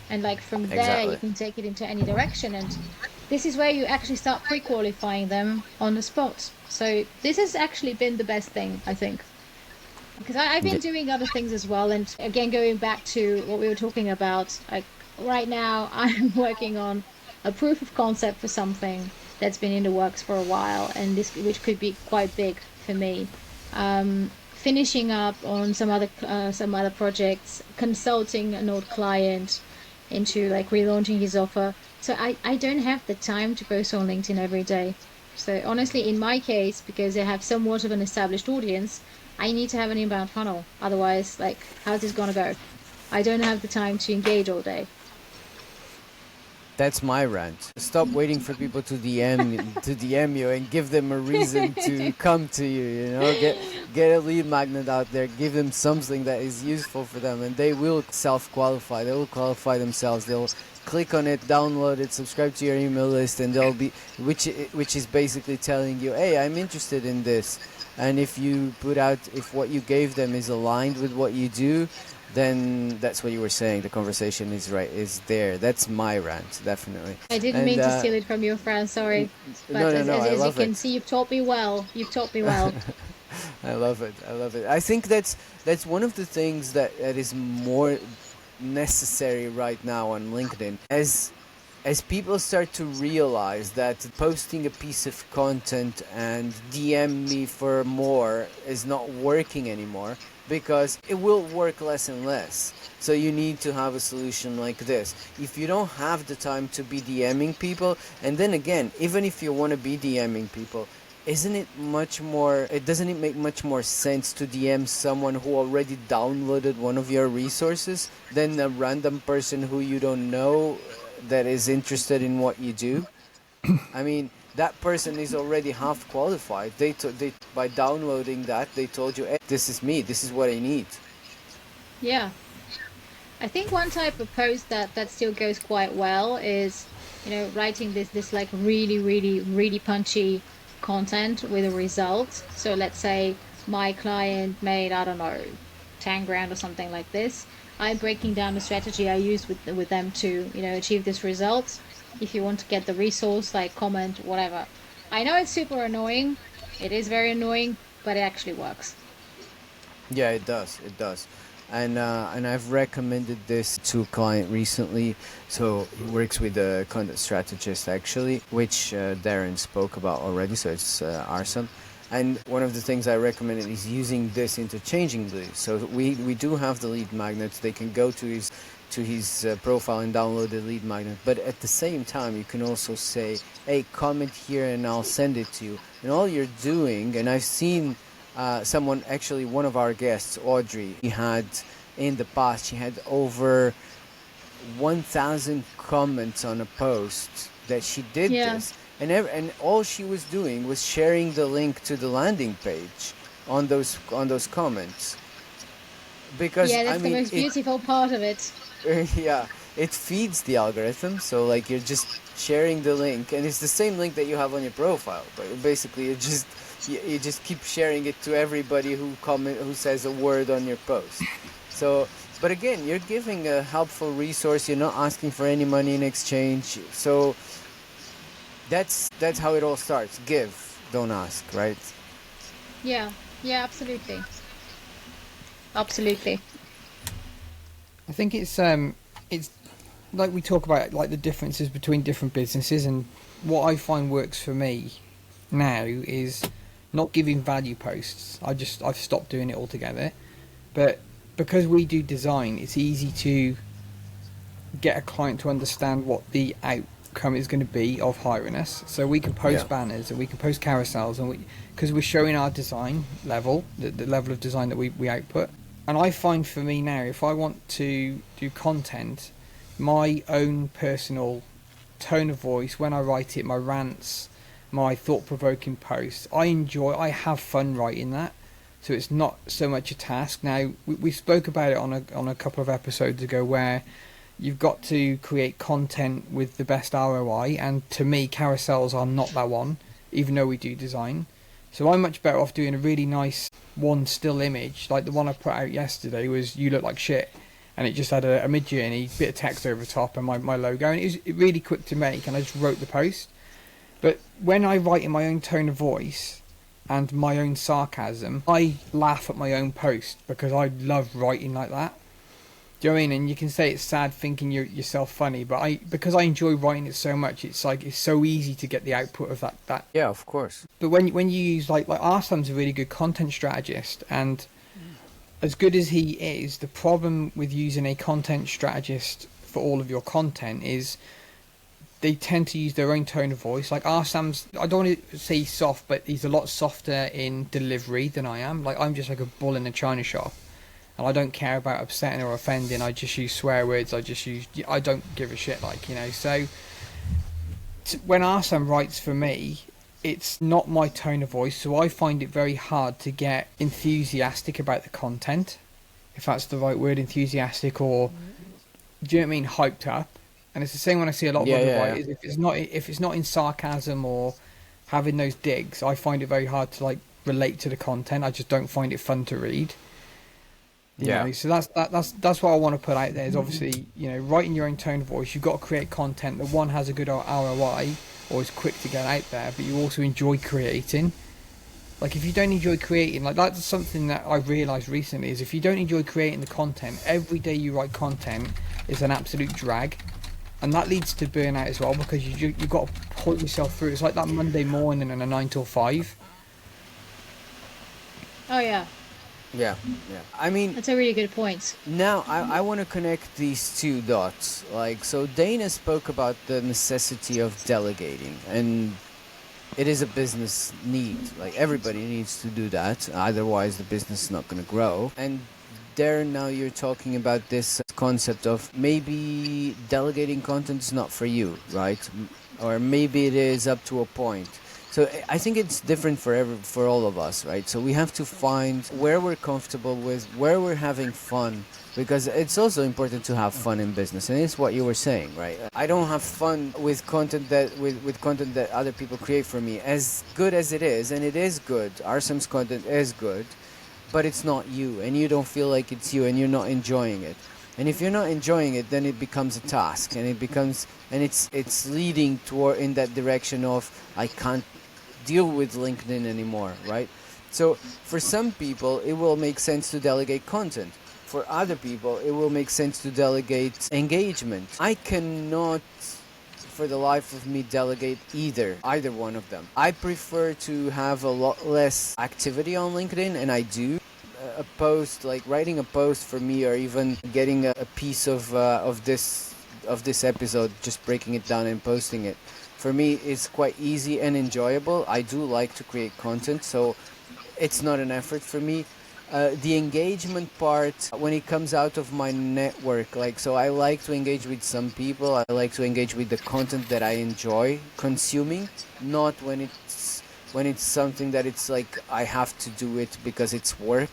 And like, from there you Exactly. can take it into any direction, and this is where you actually start pre-qualifying them on the spot. So this has actually been the best thing, I think, because I've been Yeah. doing other things as well. And again, going back to what we were talking about, like, right now I'm working on a proof of concept for something that's been in the works for a while, and this, which could be quite big for me. Finishing up on some other projects, consulting an old client into like relaunching his offer. So I don't have the time to post on LinkedIn every day. So honestly, in my case, because I have somewhat of an established audience, I need to have an inbound funnel. Otherwise, like, how's this gonna go? I don't have the time to engage all day. That's my rant. Stop waiting for people to DM you and give them a reason to come to you. Get a lead magnet out there. Give them something that is useful for them, and they will self-qualify. They will qualify themselves. They'll click on it, download it, subscribe to your email list, and they'll be which is basically telling you, hey, I'm interested in this. And if what you gave them is aligned with what you do, then that's what you were saying. The conversation is there. That's my rant, definitely. I didn't And mean to steal it from you, Fran, sorry. But no, I as you love can it. see, you've taught me well. You've taught me well. I love it. I love it. I think that's one of the things that is more necessary right now on LinkedIn, as people start to realize that posting a piece of content and DM me for more is not working anymore, because it will work less and less. So you need to have a solution like this. If you don't have the time to be DMing people, and then again, even if you want to be DMing people, doesn't it make much more sense to DM someone who already downloaded one of your resources than a random person who you don't know that is interested in what you do? I mean, that person is already half qualified. They by downloading that, they told you, hey, this is me, this is what I need. Yeah. I think one type of post that still goes quite well is, writing this like really punchy content with a result. So let's say my client made, I don't know, 10 grand or something like this. I'm breaking down the strategy I use with them to, achieve this result. If you want to get the resource, like comment, whatever. I know it's super annoying. It is very annoying, but it actually works. Yeah, it does. It does. And I've recommended this to a client recently. So he works with a content strategist actually, which Darren spoke about already. So it's Arsam. And one of the things I recommended is using this interchangeably. So we do have the lead magnets. They can go to his profile and download the lead magnet. But at the same time, you can also say, "Hey, comment here, and I'll send it to you." And all you're doing, and I've seen someone, actually one of our guests, Audrey, he had in the past, she had over 1,000 comments on a post that she did this, and all she was doing was sharing the link to the landing page on those comments, because that's the most beautiful part of it. yeah, it feeds the algorithm. So like, you're just sharing the link, and it's the same link that you have on your profile, but basically you just keep sharing it to everybody who says a word on your post. So, but again, you're giving a helpful resource. You're not asking for any money in exchange. So that's how it all starts. Give, don't ask, right? Yeah, absolutely. Absolutely. I think it's like we talk about, like the differences between different businesses, and what I find works for me now is not giving value posts. I've stopped doing it altogether. But because we do design, it's easy to get a client to understand what the outcome is going to be of hiring us. So we can post banners and we can post carousels, and because we're showing our design level, the level of design that we output. And I find for me now, if I want to do content, my own personal tone of voice when I write it, my rants, my thought-provoking posts, I have fun writing that, so it's not so much a task. Now we spoke about it on a couple of episodes ago, where you've got to create content with the best ROI, and to me carousels are not that one, even though we do design. So I'm much better off doing a really nice one still image, like the one I put out yesterday was "You look like shit," and it just had a Mid-Journey bit of text over the top and my logo, and it was really quick to make, and I just wrote the post. But when I write in my own tone of voice and my own sarcasm, I laugh at my own post because I love writing like that. Do you know what I mean? And you can say it's sad thinking you're yourself funny, but because I enjoy writing it so much, it's like it's so easy to get the output of that. Yeah, of course. But when you use like Arsam's a really good content strategist, and as good as he is, the problem with using a content strategist for all of your content is they tend to use their own tone of voice. Like Arsam's, I don't want to say soft, but he's a lot softer in delivery than I am. Like I'm just like a bull in a china shop, and I don't care about upsetting or offending. I just use swear words. I don't give a shit, like, you know. So when Arsam writes for me, it's not my tone of voice, so I find it very hard to get enthusiastic about the content, if that's the right word, enthusiastic, or do you know what I mean, hyped up. And it's the same when I see a lot of other writers. If it's not in sarcasm or having those digs, I find it very hard to like relate to the content. I just don't find it fun to read. You know? So that's what I want to put out there. Is obviously, you know, writing your own tone of voice. You've got to create content that one has a good ROI or is quick to get out there, but you also enjoy creating. Like if you don't enjoy creating, like that's something that I've realised recently, is if you don't enjoy creating the content, every day you write content is an absolute drag. And that leads to burnout as well, because you've got to put yourself through. It's like that Monday morning and a 9 till 5. Oh, yeah. Yeah. I mean, that's a really good point. Now, I want to connect these two dots. Like, so Dana spoke about the necessity of delegating, and it is a business need. Like, everybody needs to do that, otherwise the business is not going to grow. And Darren, now you're talking about this concept of maybe delegating content is not for you, right? Or maybe it is up to a point. So I think it's different for all of us, right? So we have to find where we're comfortable with, where we're having fun, because it's also important to have fun in business, and it's what you were saying, right? I don't have fun with content with content that other people create for me, as good as it is, and it is good. Arsam's content is good, but it's not you, and you don't feel like it's you, and you're not enjoying it. And if you're not enjoying it, then it becomes a task, and it's leading toward in that direction of I can't deal with LinkedIn anymore, right? So for some people, it will make sense to delegate content. For other people, it will make sense to delegate engagement. I cannot, for the life of me, delegate either one of them. I prefer to have a lot less activity on LinkedIn, and I do. A post, like writing a post for me, or even getting a piece of this episode, just breaking it down and posting it, for me is quite easy and enjoyable. I do like to create content, so it's not an effort for me. The engagement part, when it comes out of my network, like, so I like to engage with some people. I like to engage with the content that I enjoy consuming, not when it's something that it's like I have to do it because it's work.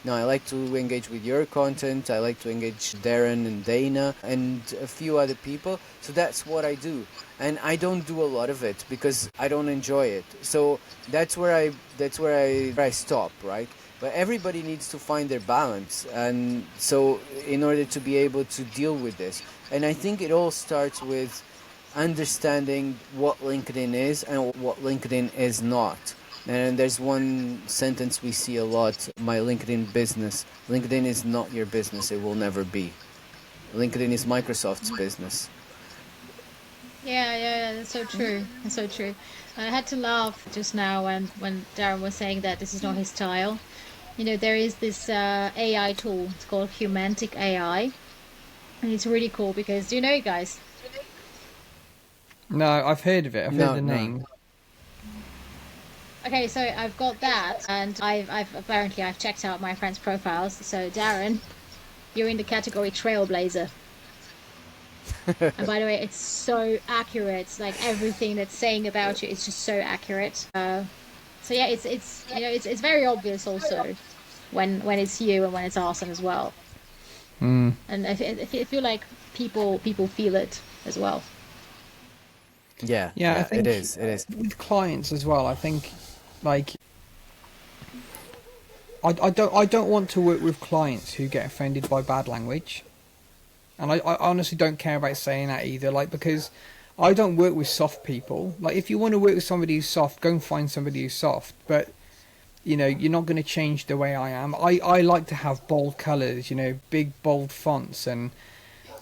No, I like to engage with your content. I like to engage Darren and Dana and a few other people. So that's what I do. And I don't do a lot of it because I don't enjoy it. So that's where I stop, right? But everybody needs to find their balance. And so in order to be able to deal with this. And I think it all starts with understanding what LinkedIn is and what LinkedIn is not. And there's one sentence we see a lot: my LinkedIn business. LinkedIn is not your business. It will never be. LinkedIn is Microsoft's business. Yeah, that's so true. That's so true. I had to laugh just now when Darren was saying that this is not his style. You know, there is this AI tool. It's called Humantic AI, and it's really cool because, do you know it, guys? No, I've heard of it. I've heard the No. name. Okay, so I've got that, and I've checked out my friends' profiles. So Darren, you're in the category Trailblazer. And by the way, it's so accurate. Like everything that's saying about you, it's just so accurate. So yeah, it's very obvious also when it's you and when it's awesome as well. Mm. And I feel like people feel it as well. Yeah, I think it is. with clients as well. I think, like, I don't want to work with clients who get offended by bad language, and I honestly don't care about saying that either. Like, because I don't work with soft people. Like, if you want to work with somebody who's soft, go and find somebody who's soft. But you know, you're not going to change the way I am. I like to have bold colours, you know, big bold fonts, and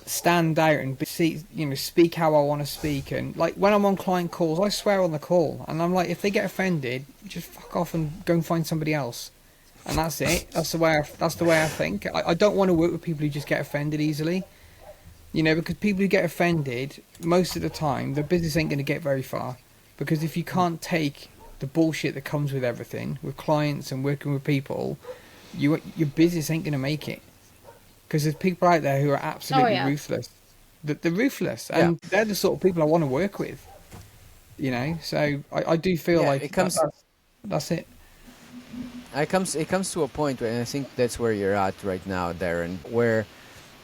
stand out and speak how I want to speak. And like when I'm on client calls, I swear on the call, and I'm like, if they get offended, just fuck off and go and find somebody else. And that's it. That's the way I think. I don't want to work with people who just get offended easily. You know, because people who get offended, most of the time, the business ain't going to get very far. Because if you can't take the bullshit that comes with everything, with clients and working with people, your business ain't going to make it. Because there's people out there who are absolutely ruthless. They're ruthless, and they're the sort of people I want to work with. You know, so I do feel like that's it. It comes to a point where, and I think that's where you're at right now, Darren, where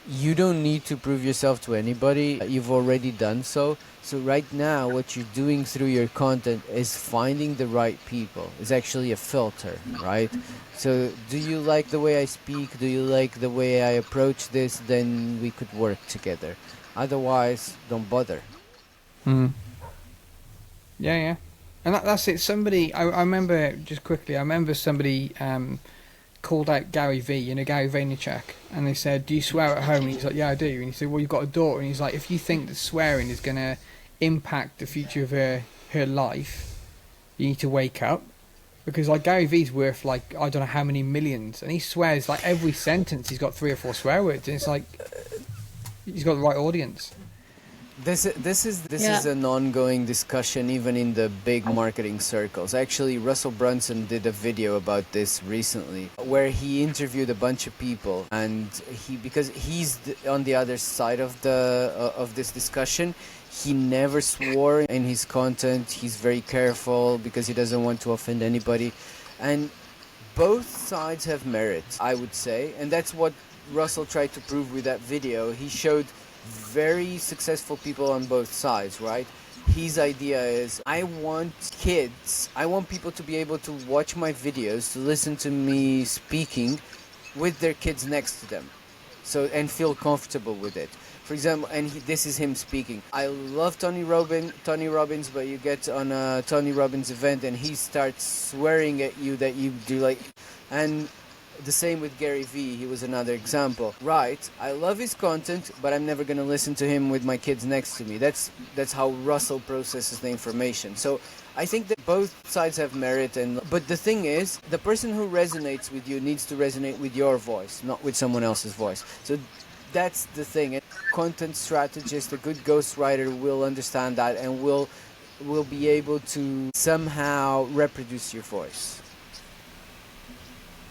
you don't need to prove yourself to anybody. You've already done so. So right now, what you're doing through your content is finding the right people. It's actually a filter, right? So do you like the way I speak? Do you like the way I approach this? Then we could work together. Otherwise, don't bother. Mm. Yeah. And that's it. Somebody, I remember, just quickly, I remember somebody called out Gary V, you know, Gary Vaynerchuk, and they said, do you swear at home? And he's like, yeah, I do. And he said, well, you've got a daughter. And he's like, if you think that swearing is going to impact the future of her life, you need to wake up. Because like Gary V's worth like, I don't know how many millions, and he swears like every sentence he's got 3 or 4 swear words, and it's like, he's got the right audience. This is an ongoing discussion even in the big marketing circles. Actually, Russell Brunson did a video about this recently, where he interviewed a bunch of people, and because he's on the other side of this discussion, he never swore in his content. He's very careful because he doesn't want to offend anybody, and both sides have merit, I would say, and that's what Russell tried to prove with that video. He showed very successful people on both sides, right? His idea is, I want people to be able to watch my videos, to listen to me speaking with their kids next to them. So, and feel comfortable with it. For example, and this is him speaking. I love Tony Robbins, but you get on a Tony Robbins event and he starts swearing at you that you do like, and the same with Gary Vee. He was another example. Right, I love his content, but I'm never gonna listen to him with my kids next to me. That's how Russell processes the information. So I think that both sides have merit, but the thing is, the person who resonates with you needs to resonate with your voice, not with someone else's voice. So that's the thing. A content strategist, a good ghostwriter will understand that and will be able to somehow reproduce your voice.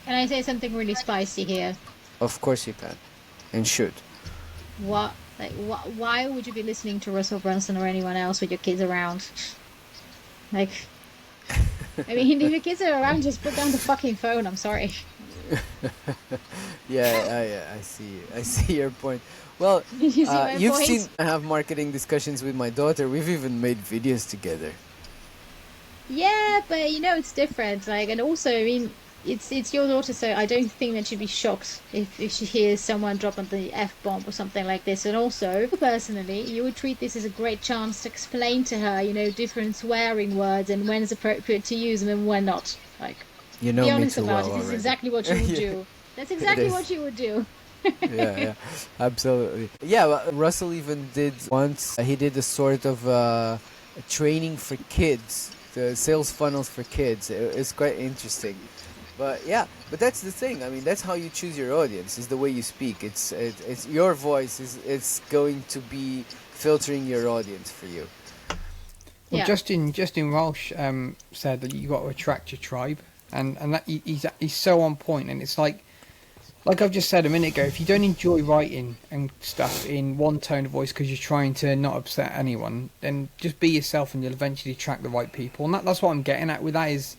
Can I say something really spicy here? Of course you can, and should. What? Like, why would you be listening to Russell Brunson or anyone else with your kids around? Like, I mean, if your kids are around, just put down the fucking phone. I'm sorry. Yeah, I see your point. Well, you've seen I have marketing discussions with my daughter. We've even made videos together. Yeah, but it's different. Like, and also, I mean, it's your daughter, so I don't think that she'd be shocked if she hears someone drop on the F-bomb or something like this. And also, personally, you would treat this as a great chance to explain to her, different swearing words and when it's appropriate to use them and when not. Like, be honest about it. This is exactly what you would do. That's exactly what you would do. yeah, absolutely. Yeah, well, Russell even did once. He did a sort of training for kids, the sales funnels for kids. It's quite interesting. But yeah, but that's the thing. I mean, that's how you choose your audience. Is the way you speak. It's your voice. It's going to be filtering your audience for you. Well, Justin Walsh said that you got to attract your tribe, and that he's so on point. And it's like I've just said a minute ago, if you don't enjoy writing and stuff in one tone of voice because you're trying to not upset anyone, then just be yourself, and you'll eventually attract the right people. And that's what I'm getting at with that is,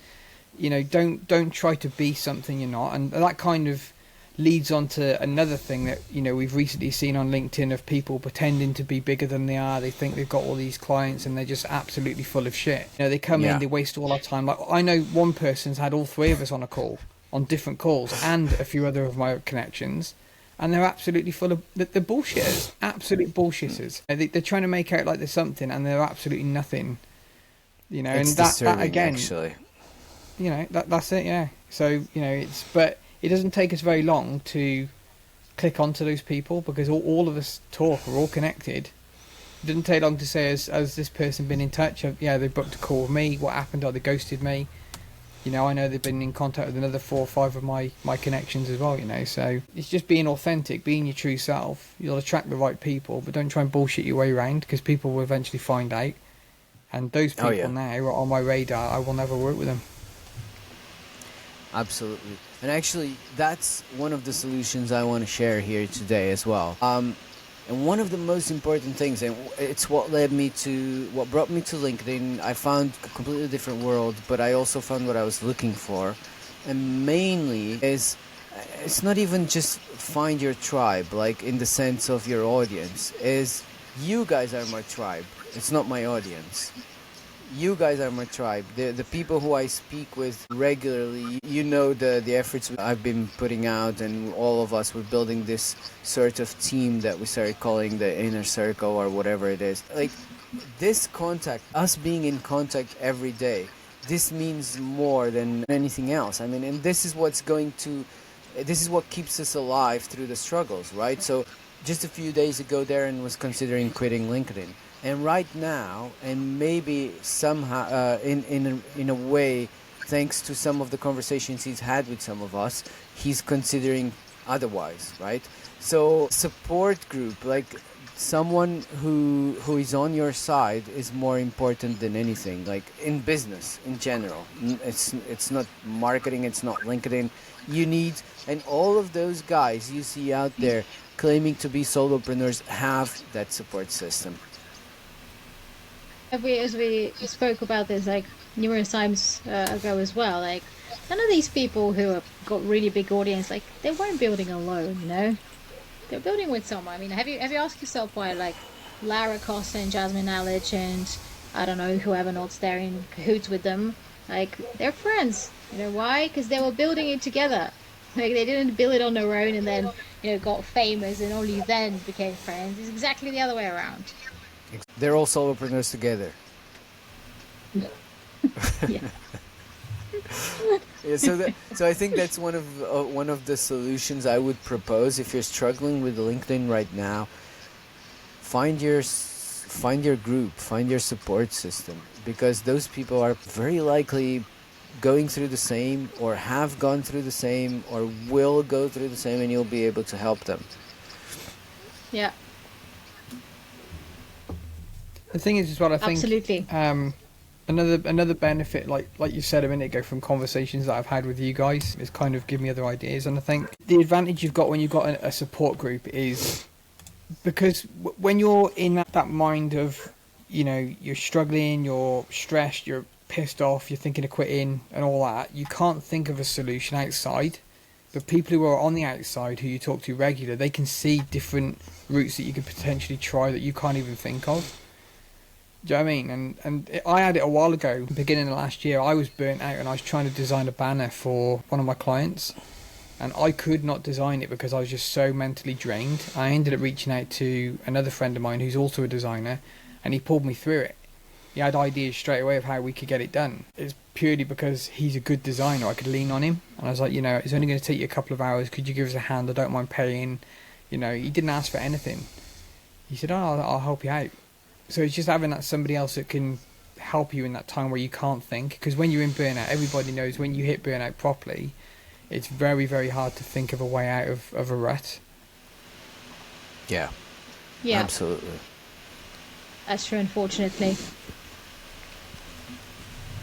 don't try to be something you're not. And that kind of leads on to another thing that we've recently seen on LinkedIn of people pretending to be bigger than they are. They think they've got all these clients and they're just absolutely full of shit. They come in, they waste all our time. Like, I know one person's had all three of us on a call, on different calls, and a few other of my connections, and they're absolutely full of the bullshitters, absolute bullshitters. They're trying to make out like there's something, and they're absolutely nothing. It's and disturbing, that again, actually. That's it, yeah. So but it doesn't take us very long to click onto those people, because all of us talk, we're all connected. It didn't take long to say, has this person been in touch? They booked a call with me. What happened? They ghosted me. I know they've been in contact with another 4 or 5 of my connections as well, So it's just being authentic, being your true self. You'll attract the right people, but don't try and bullshit your way around, because people will eventually find out. And those people now are on my radar. I will never work with them. Absolutely. And actually, that's one of the solutions I want to share here today as well. And one of the most important things, and it's what brought me to LinkedIn. I found a completely different world, but I also found what I was looking for. And mainly it's not even just find your tribe, like in the sense of your audience, is you guys are my tribe. It's not my audience. You guys are my tribe. The people who I speak with regularly, the efforts I've been putting out, and all of us, we're building this sort of team that we started calling the inner circle or whatever it is. Like, this contact, us being in contact every day, this means more than anything else. I mean, and this is what keeps us alive through the struggles, right? So just a few days ago, Darren was considering quitting LinkedIn. And right now, and maybe somehow, in a way, thanks to some of the conversations he's had with some of us, he's considering otherwise, right? So support group, like someone who is on your side, is more important than anything. Like in business in general, it's not marketing, it's not LinkedIn. You need, and all of those guys you see out there claiming to be solopreneurs have that support system. As we spoke about this like numerous times ago as well, like none of these people who have got really big audience, like they weren't building alone, they're building with someone. I mean, have you asked yourself why like Lara Costa and Jasmine Allich and I don't know whoever else they're in cahoots with them, like they're friends? Why? Because they were building it together. Like they didn't build it on their own and then, got famous and only then became friends. It's exactly the other way around. They're all solopreneurs together. Yeah. Yeah, so I think that's one of the solutions I would propose if you're struggling with LinkedIn right now. Find your group, find your support system, because those people are very likely going through the same, or have gone through the same, or will go through the same, and you'll be able to help them. Yeah. The thing is, as well, I think Absolutely. another benefit, like you said a minute ago, from conversations that I've had with you guys, is kind of give me other ideas. And I think the advantage you've got when you've got a support group is because when you're in that mind of, you're struggling, you're stressed, you're pissed off, you're thinking of quitting and all that, you can't think of a solution outside. But people who are on the outside, who you talk to regular, they can see different routes that you could potentially try that you can't even think of. Do you know what I mean? And I had it a while ago, beginning of last year. I was burnt out and I was trying to design a banner for one of my clients, and I could not design it because I was just so mentally drained. I ended up reaching out to another friend of mine who's also a designer, and he pulled me through it. He had ideas straight away of how we could get it done. It's purely because he's a good designer. I could lean on him, and I was like, it's only going to take you a couple of hours. Could you give us a hand? I don't mind paying. He didn't ask for anything. He said, I'll help you out. So it's just having that somebody else that can help you in that time where you can't think. Because when you're in burnout, everybody knows when you hit burnout properly, it's very, very hard to think of a way out of a rut. Yeah. Yeah. Absolutely. That's true, unfortunately.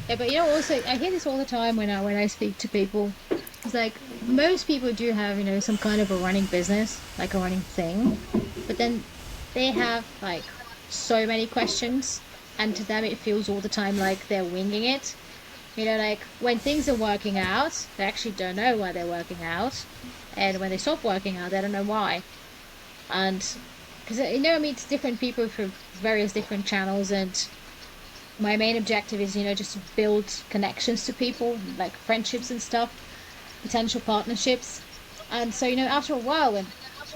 Yeah, but also I hear this all the time when I speak to people. It's like most people do have some kind of a running business, like a running thing, but then they have like so many questions, and to them it feels all the time like they're winging it. Like when things are working out, they actually don't know why they're working out, and when they stop working out, they don't know why. And because I meet different people through various different channels, and my main objective is just to build connections to people, like friendships and stuff, potential partnerships. And so after a while, when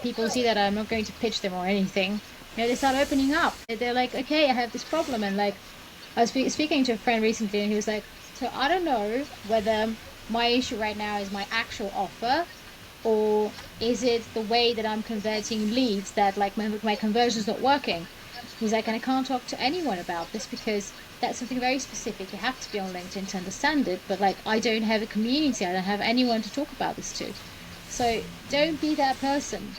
people see that I'm not going to pitch them or anything, they start opening up. They're like, okay, I have this problem. And like, I was speaking to a friend recently, and he was like, so I don't know whether my issue right now is my actual offer, or is it the way that I'm converting leads that like my conversion's not working. He's like, and I can't talk to anyone about this because that's something very specific. You have to be on LinkedIn to understand it, but like I don't have a community, I don't have anyone to talk about this to. So don't be that person.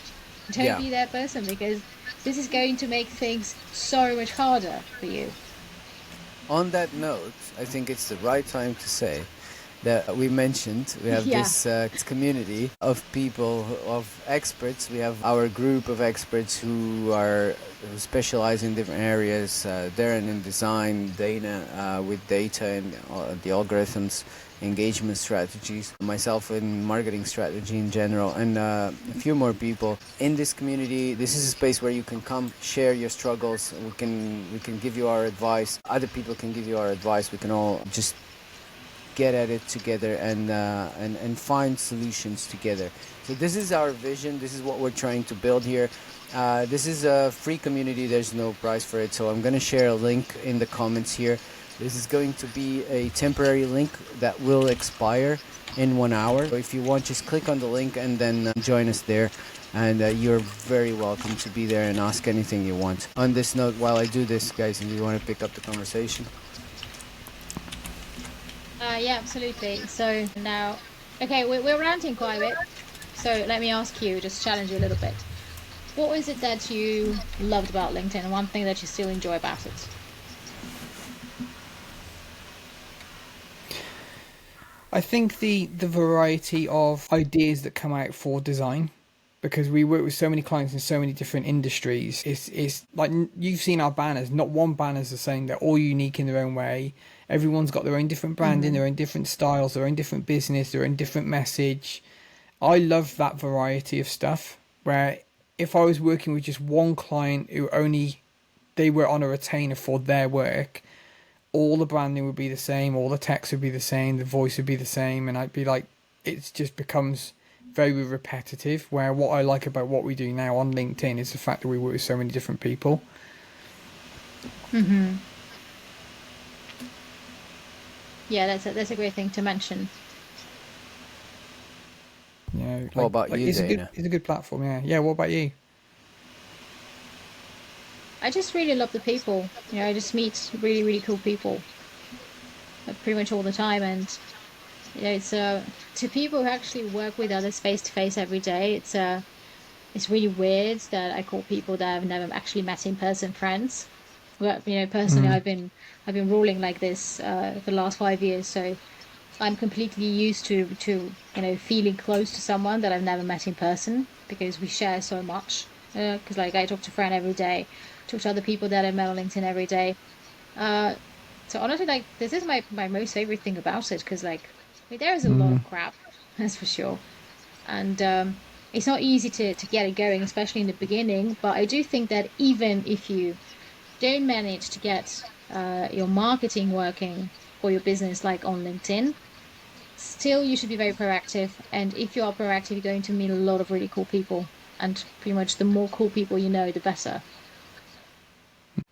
Don't be that person, because this is going to make things so much harder for you. On that note, I think it's the right time to say that we mentioned we have this community of people, of experts. We have our group of experts who specialize in different areas. Darren in design, Dana with data and the algorithms, engagement strategies, myself in marketing strategy in general, and a few more people in this community. This is a space where you can come share your struggles. We can give you our advice. Other people can give you our advice. We can all just get at it together and find solutions together. So this is our vision. This is what we're trying to build here. This is a free community. There's no price for it. So I'm going to share a link in the comments here. This is going to be a temporary link that will expire in 1 hour. So if you want, just click on the link and then join us there. And you're very welcome to be there and ask anything you want. On this note, while I do this, guys, if you want to pick up the conversation. Yeah, absolutely. So now, okay, we're ranting quite a bit. So let me ask you, just challenge you a little bit. What was it that you loved about LinkedIn, and one thing that you still enjoy about it? I think the variety of ideas that come out for design, because we work with so many clients in so many different industries. It's like you've seen our banners. Not one banner's the same. They're all unique in their own way. Everyone's got their own different branding, their own different styles, their own different business, their own different message. I love that variety of stuff, where if I was working with just one client who they were on a retainer for their work, all the branding would be the same, all the text would be the same, the voice would be the same, and I'd be like, it just becomes very repetitive, where what I like about what we do now on LinkedIn is the fact that we work with so many different people. Mm-hmm. Yeah, that's a great thing to mention. You know, What about you, Dana? It's a good platform, yeah. Yeah, what about you? I just really love the people. You know, I just meet really, really cool people pretty much all the time. And, you know, it's to people who actually work with others face to face every day, it's really weird that I call people that I've never actually met in person friends. But, you know, personally, Mm. I've been ruling like this for the last 5 years, so I'm completely used to you know, feeling close to someone that I've never met in person because we share so much. Because like I talk to Fran every day, talk to other people that I met on LinkedIn every day. Uh, so honestly, like this is my most favorite thing about it because like I mean, there is a lot of Mm. crap, that's for sure, and it's not easy to get it going, especially in the beginning. But I do think that even if you don't manage to get your marketing working for your business like on LinkedIn, still you should be very proactive. And if you are proactive, you're going to meet a lot of really cool people. And pretty much the more cool people you know, the better.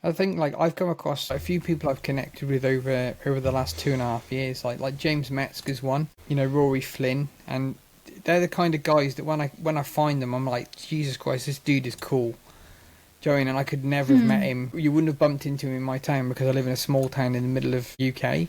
I think like I've come across a few people I've connected with over the last 2.5 years, like James Metzger's one, you know, Rory Flynn, and they're the kind of guys that when I find them, I'm like, Jesus Christ, this dude is cool. Do you know what I mean? And I could never have met him. You wouldn't have bumped into him in my town because I live in a small town in the middle of UK.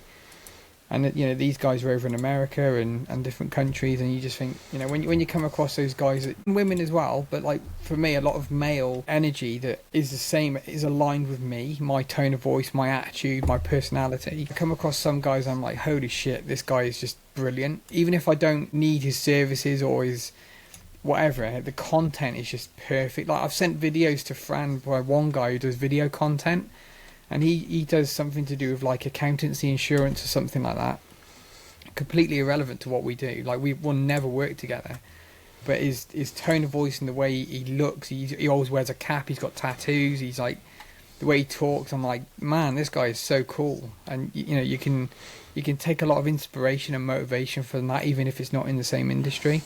And you know, these guys are over in America and different countries, and you just think, you know, when you come across those guys, women as well, but like for me, a lot of male energy that is the same, is aligned with me, my tone of voice, my attitude, my personality. I come across some guys, I'm like, holy shit, this guy is just brilliant. Even if I don't need his services or his whatever, the content is just perfect. Like I've sent videos to Fran by one guy who does video content, and he does something to do with like accountancy, insurance or something like that. Completely irrelevant to what we do. Like we will never work together. But his tone of voice and the way he looks, he always wears a cap, he's got tattoos, he's like, the way he talks, I'm like, man, this guy is so cool. And you know, you can take a lot of inspiration and motivation from that, even if it's not in the same industry.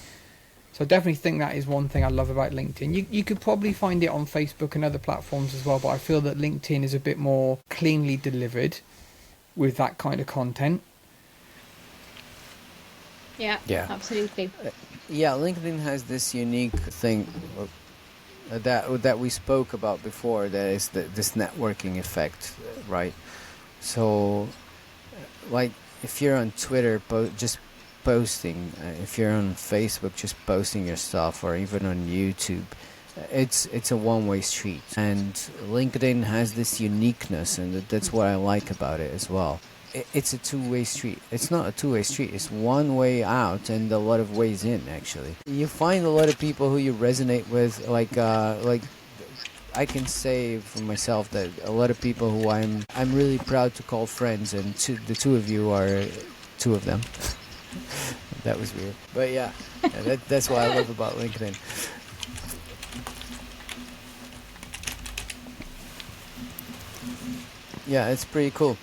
So I definitely think that is one thing I love about LinkedIn. You could probably find it on Facebook and other platforms as well, but I feel that LinkedIn is a bit more cleanly delivered with that kind of content. Yeah, absolutely. Yeah, LinkedIn has this unique thing that we spoke about before. That is this networking effect, right? So, like, if you're on Twitter, just posting, if you're on Facebook, just posting your stuff, or even on YouTube, it's a one-way street. And LinkedIn has this uniqueness, and that's what I like about it as well. It's a two-way street. It's not a two-way street. It's one way out and a lot of ways in. Actually, you find a lot of people who you resonate with. Like I can say for myself that a lot of people who I'm really proud to call friends, and the two of you are two of them. That was weird, but yeah, that's what I love about LinkedIn. Yeah, it's pretty cool.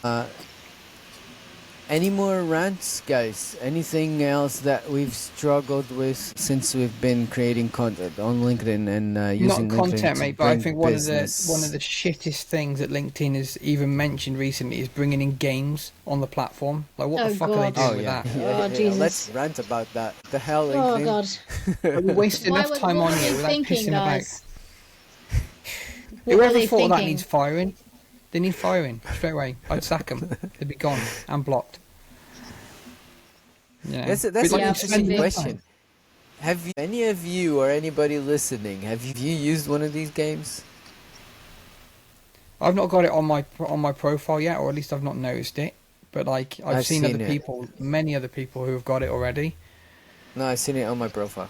Any more rants, guys? Anything else that we've struggled with since we've been creating content on LinkedIn and using Not LinkedIn content, to mate, but I bring think business? one of the shittest things that LinkedIn has even mentioned recently is bringing in games on the platform. Like, what the fuck are they God. doing with that? Oh, Jesus. Let's rant about that. The hell, Oh LinkedIn? God. Like, we waste enough time What on were they here without thinking, pissing about. guys? What were Whoever they thought that thinking? needs firing, they need firing straight away. I'd sack them. They'd be gone and blocked. Yeah. That's But, an like, interesting spend enough question. time. Have you, any of you or anybody listening, have you used one of these games? I've not got it on my profile yet, or at least I've not noticed it. But like I've seen other it. people, many other people who have got it already. No, I've seen it on my profile.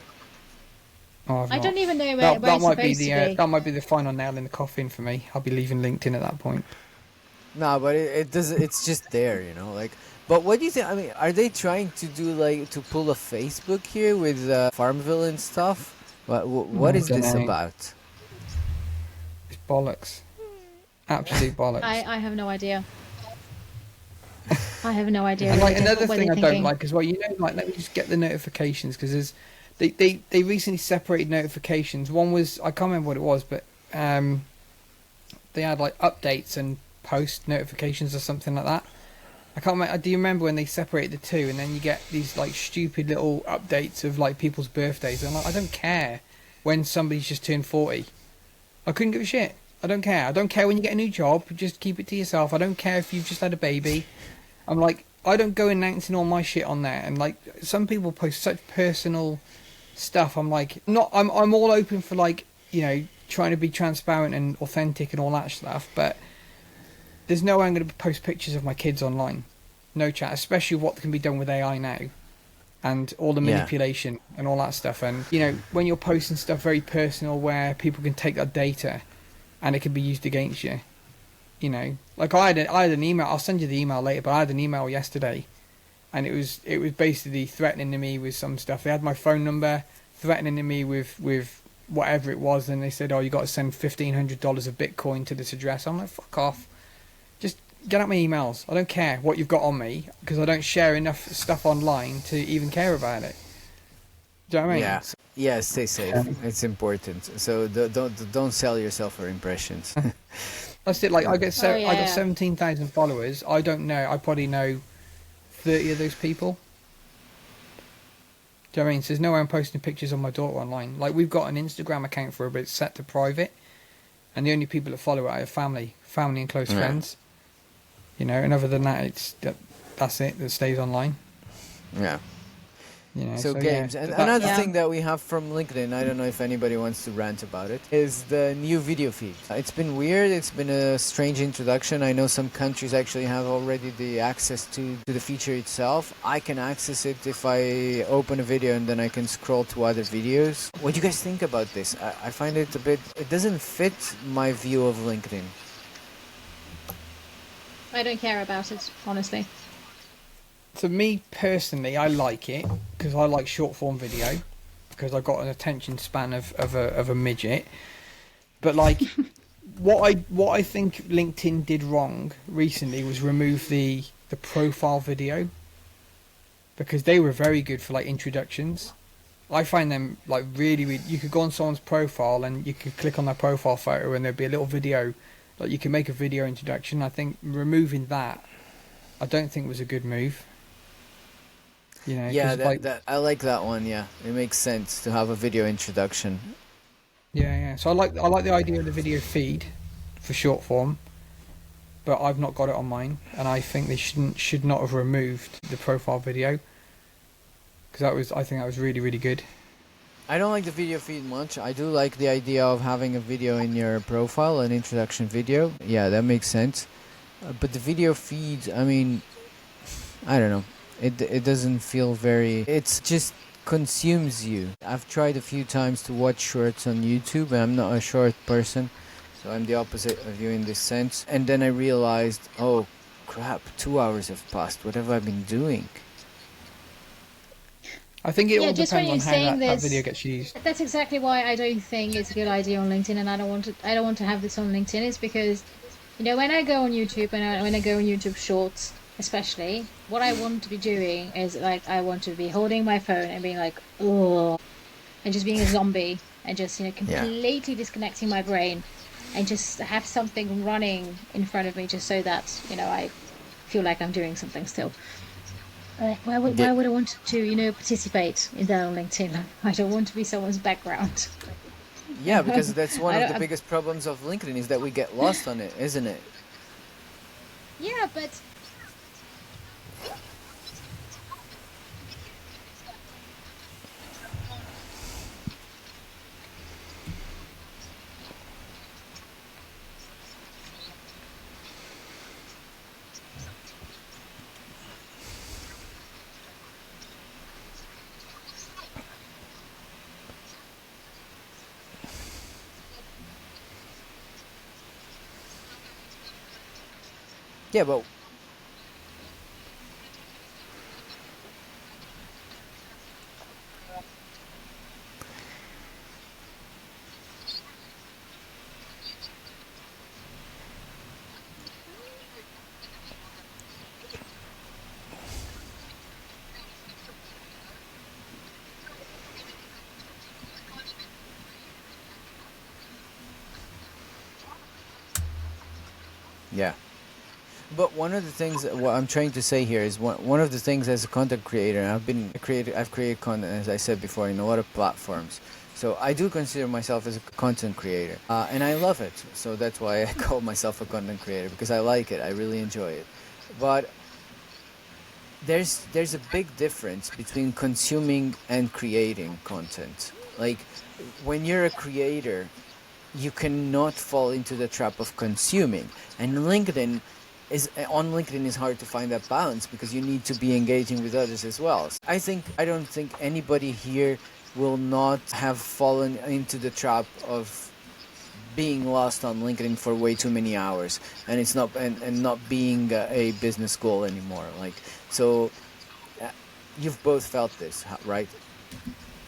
Oh, I've I not. don't even know where That it's might be supposed to be. that might be the final nail in the coffin for me. I'll be leaving LinkedIn at that point. No, but it doesn't. It's just there, you know. Like, but what do you think? I mean, are they trying to do like to pull a Facebook here with Farmville and stuff? What is this Dunno. about? It's bollocks. Absolute bollocks. I have no idea. I have no idea. And like really another what thing they're I don't thinking. like as well, you know, like let me just get the notifications because They recently separated notifications. One was, I can't remember what it was, but they had like updates and post notifications or something like that. I can't remember. Do you remember when they separated the two, and then you get these like stupid little updates of like people's birthdays? I'm like, I don't care when somebody's just turned 40. I couldn't give a shit. I don't care. I don't care when you get a new job. Just keep it to yourself. I don't care if you've just had a baby. I'm like, I don't go announcing all my shit on there. And like, some people post such personal stuff. I'm like, not. I'm all open for like, trying to be transparent and authentic and all that stuff. But there's no way I'm going to post pictures of my kids online. No chat, especially what can be done with AI now. And all the manipulation and all that stuff. And, when you're posting stuff very personal where people can take that data and it can be used against you. Like I had an email, I'll send you the email later, but I had an email yesterday and it was basically threatening me with some stuff. They had my phone number, threatening me with whatever it was, and they said, oh, you got to send $1,500 of Bitcoin to this address. I'm like, fuck off. Just get out my emails. I don't care what you've got on me, because I don't share enough stuff online to even care about it. Do you know what I mean? Yeah, stay safe. It's important. So don't sell yourself for impressions. That's it. Like I got 17,000 followers. I don't know. I probably know 30 of those people. Do you know what I mean? So there's no way I'm posting pictures of my daughter online. Like, we've got an Instagram account for her, but it's set to private. And the only people that follow it are family and close friends. And other than that, that's it. That stays online. Yeah. So games. Yeah. And another thing that we have from LinkedIn, I don't know if anybody wants to rant about it, is the new video feed. It's been weird. It's been a strange introduction. I know some countries actually have already the access to the feature itself. I can access it if I open a video and then I can scroll to other videos. What do you guys think about this? I find it it doesn't fit my view of LinkedIn. I don't care about it, honestly. To me personally, I like it because I like short form video, because I've got an attention span of a midget. But like, what I think LinkedIn did wrong recently was remove the profile video, because they were very good for like introductions. I find them like really, you could go on someone's profile and you could click on their profile photo and there'd be a little video, like you can make a video introduction. I think removing that, I don't think was a good move. I like that one. Yeah, it makes sense to have a video introduction. Yeah. So I like the idea of the video feed for short form, but I've not got it on mine, and I think they should not have removed the profile video, because I think that was really, really good. I don't like the video feed much. I do like the idea of having a video in your profile, an introduction video. Yeah, that makes sense. But the video feed, I mean, I don't know. It doesn't feel very... It just consumes you. I've tried a few times to watch shorts on YouTube, and I'm not a short person, so I'm the opposite of you in this sense. And then I realized, oh crap, 2 hours have passed. What have I been doing? I think it all depends on how that video gets used. That's exactly why I don't think it's a good idea on LinkedIn, and I don't want to have this on LinkedIn. Is because, when I go on YouTube and when I go on YouTube Shorts, especially, what I want to be doing is like I want to be holding my phone and being like, oh, and just being a zombie and just completely disconnecting my brain, and just have something running in front of me just so that I feel like I'm doing something still. Why would I want to participate in that on LinkedIn? I don't want to be someone's background. Yeah, because that's one of the biggest problems of LinkedIn, is that we get lost on it, isn't it? Yeah, but Yeah, but... Yeah. But one of the things, what I'm trying to say here is one of the things as a content creator, and I've created content, as I said before, in a lot of platforms. So I do consider myself as a content creator, and I love it. So that's why I call myself a content creator, because I like it. I really enjoy it. But there's a big difference between consuming and creating content. Like, when you're a creator, you cannot fall into the trap of consuming, and LinkedIn is hard to find that balance, because you need to be engaging with others as well. I don't think anybody here will not have fallen into the trap of being lost on LinkedIn for way too many hours, and it's not and not being a business goal anymore. Like, so you've both felt this, right?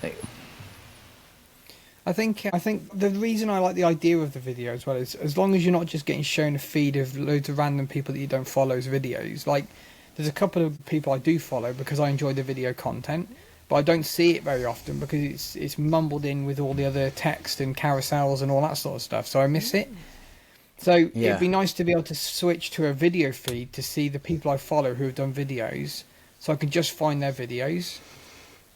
Like, I think the reason I like the idea of the video as well is, as long as you're not just getting shown a feed of loads of random people that you don't follow's videos. Like, there's a couple of people I do follow because I enjoy the video content, but I don't see it very often because it's mumbled in with all the other text and carousels and all that sort of stuff, so I miss it. So Yeah. it'd be nice to be able to switch to a video feed to see the people I follow who have done videos, so I can just find their videos.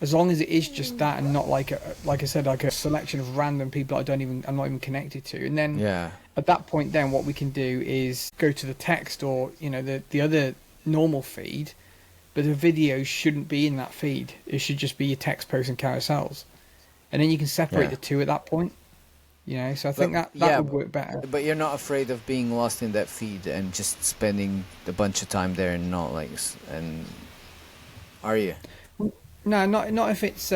As long as it is just that, and not like I said, like a selection of random people I'm not even connected to. And then yeah. at that point, then what we can do is go to the text, or the other normal feed, but the videos shouldn't be in that feed. It should just be your text posts and carousels, and then you can separate the two at that point. So I think that would work better. But you're not afraid of being lost in that feed and just spending a bunch of time there and not like, and are you? No, not if it's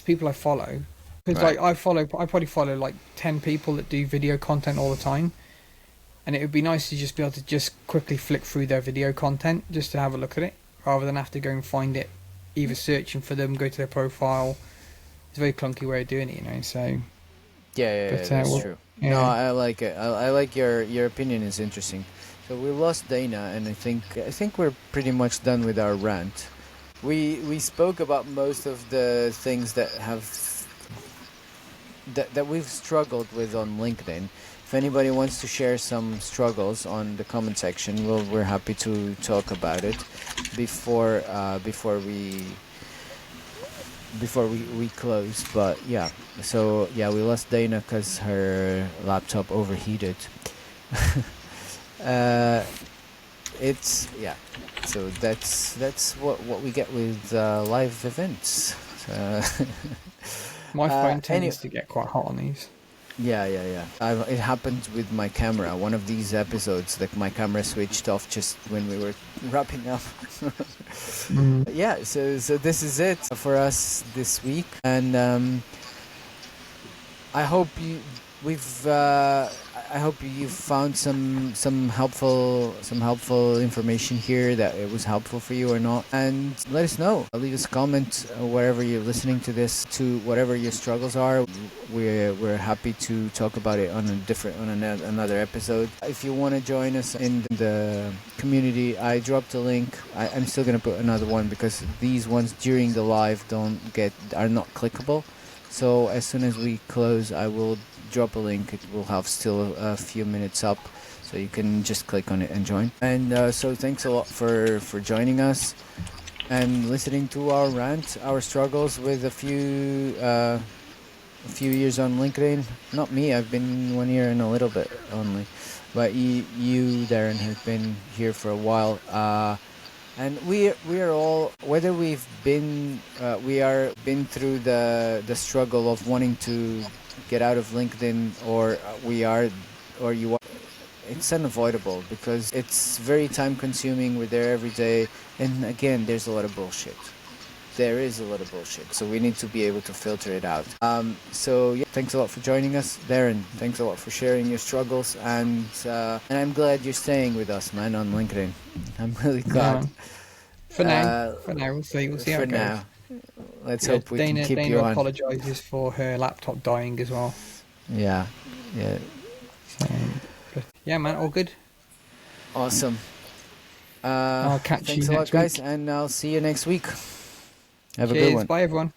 people I follow, because Right. I probably follow like 10 people that do video content all the time, and it would be nice to just be able to just quickly flick through their video content just to have a look at it, rather than have to go and find it, either searching for them, go to their profile. It's a very clunky way of doing it, So Yeah, that's true. yeah. No, I like it. I like your opinion is interesting. So we lost Dana, and I think we're pretty much done with our rant. We spoke about most of the things that we've struggled with on LinkedIn. If anybody wants to share some struggles on the comment section, we're happy to talk about it before we close. But yeah, so yeah, we lost Dana because her laptop overheated. So that's what we get with live events. My phone tends to get quite hot on these. Yeah. It happened with my camera. One of these episodes, like, my camera switched off just when we were wrapping up. Yeah, so this is it for us this week, and I hope you've found some helpful information here, that it was helpful for you or not, and let us know. Leave us a comment wherever you're listening to this, to whatever your struggles are. We're happy to talk about it on another episode. If you want to join us in the community, I dropped a link. I'm still gonna put another one, because these ones during the live are not clickable. So as soon as we close, I will drop a link. It will have still a few minutes up, so you can just click on it and join. And so thanks a lot for joining us and listening to our rant, our struggles with a few years on LinkedIn. Not me, I've been 1 year and a little bit only, but you Darren, have been here for a while. And we are all, whether we are been through the struggle of wanting to get out of LinkedIn, or you are, it's unavoidable, because it's very time consuming. We're there every day, and again, there's a lot of bullshit. There is a lot of bullshit, so we need to be able to filter it out. So yeah, thanks a lot for joining us, Darren. Thanks a lot for sharing your struggles, and I'm glad you're staying with us, man, on LinkedIn. I'm really glad. For now, we'll see how it goes. Now, let's hope we can keep Dana you on. apologises for her laptop dying as well. Yeah. So, but yeah, man, all good. Awesome. I'll catch you thanks a lot, next guys, week. and I'll see you next week. Have a Cheers, good one. bye everyone.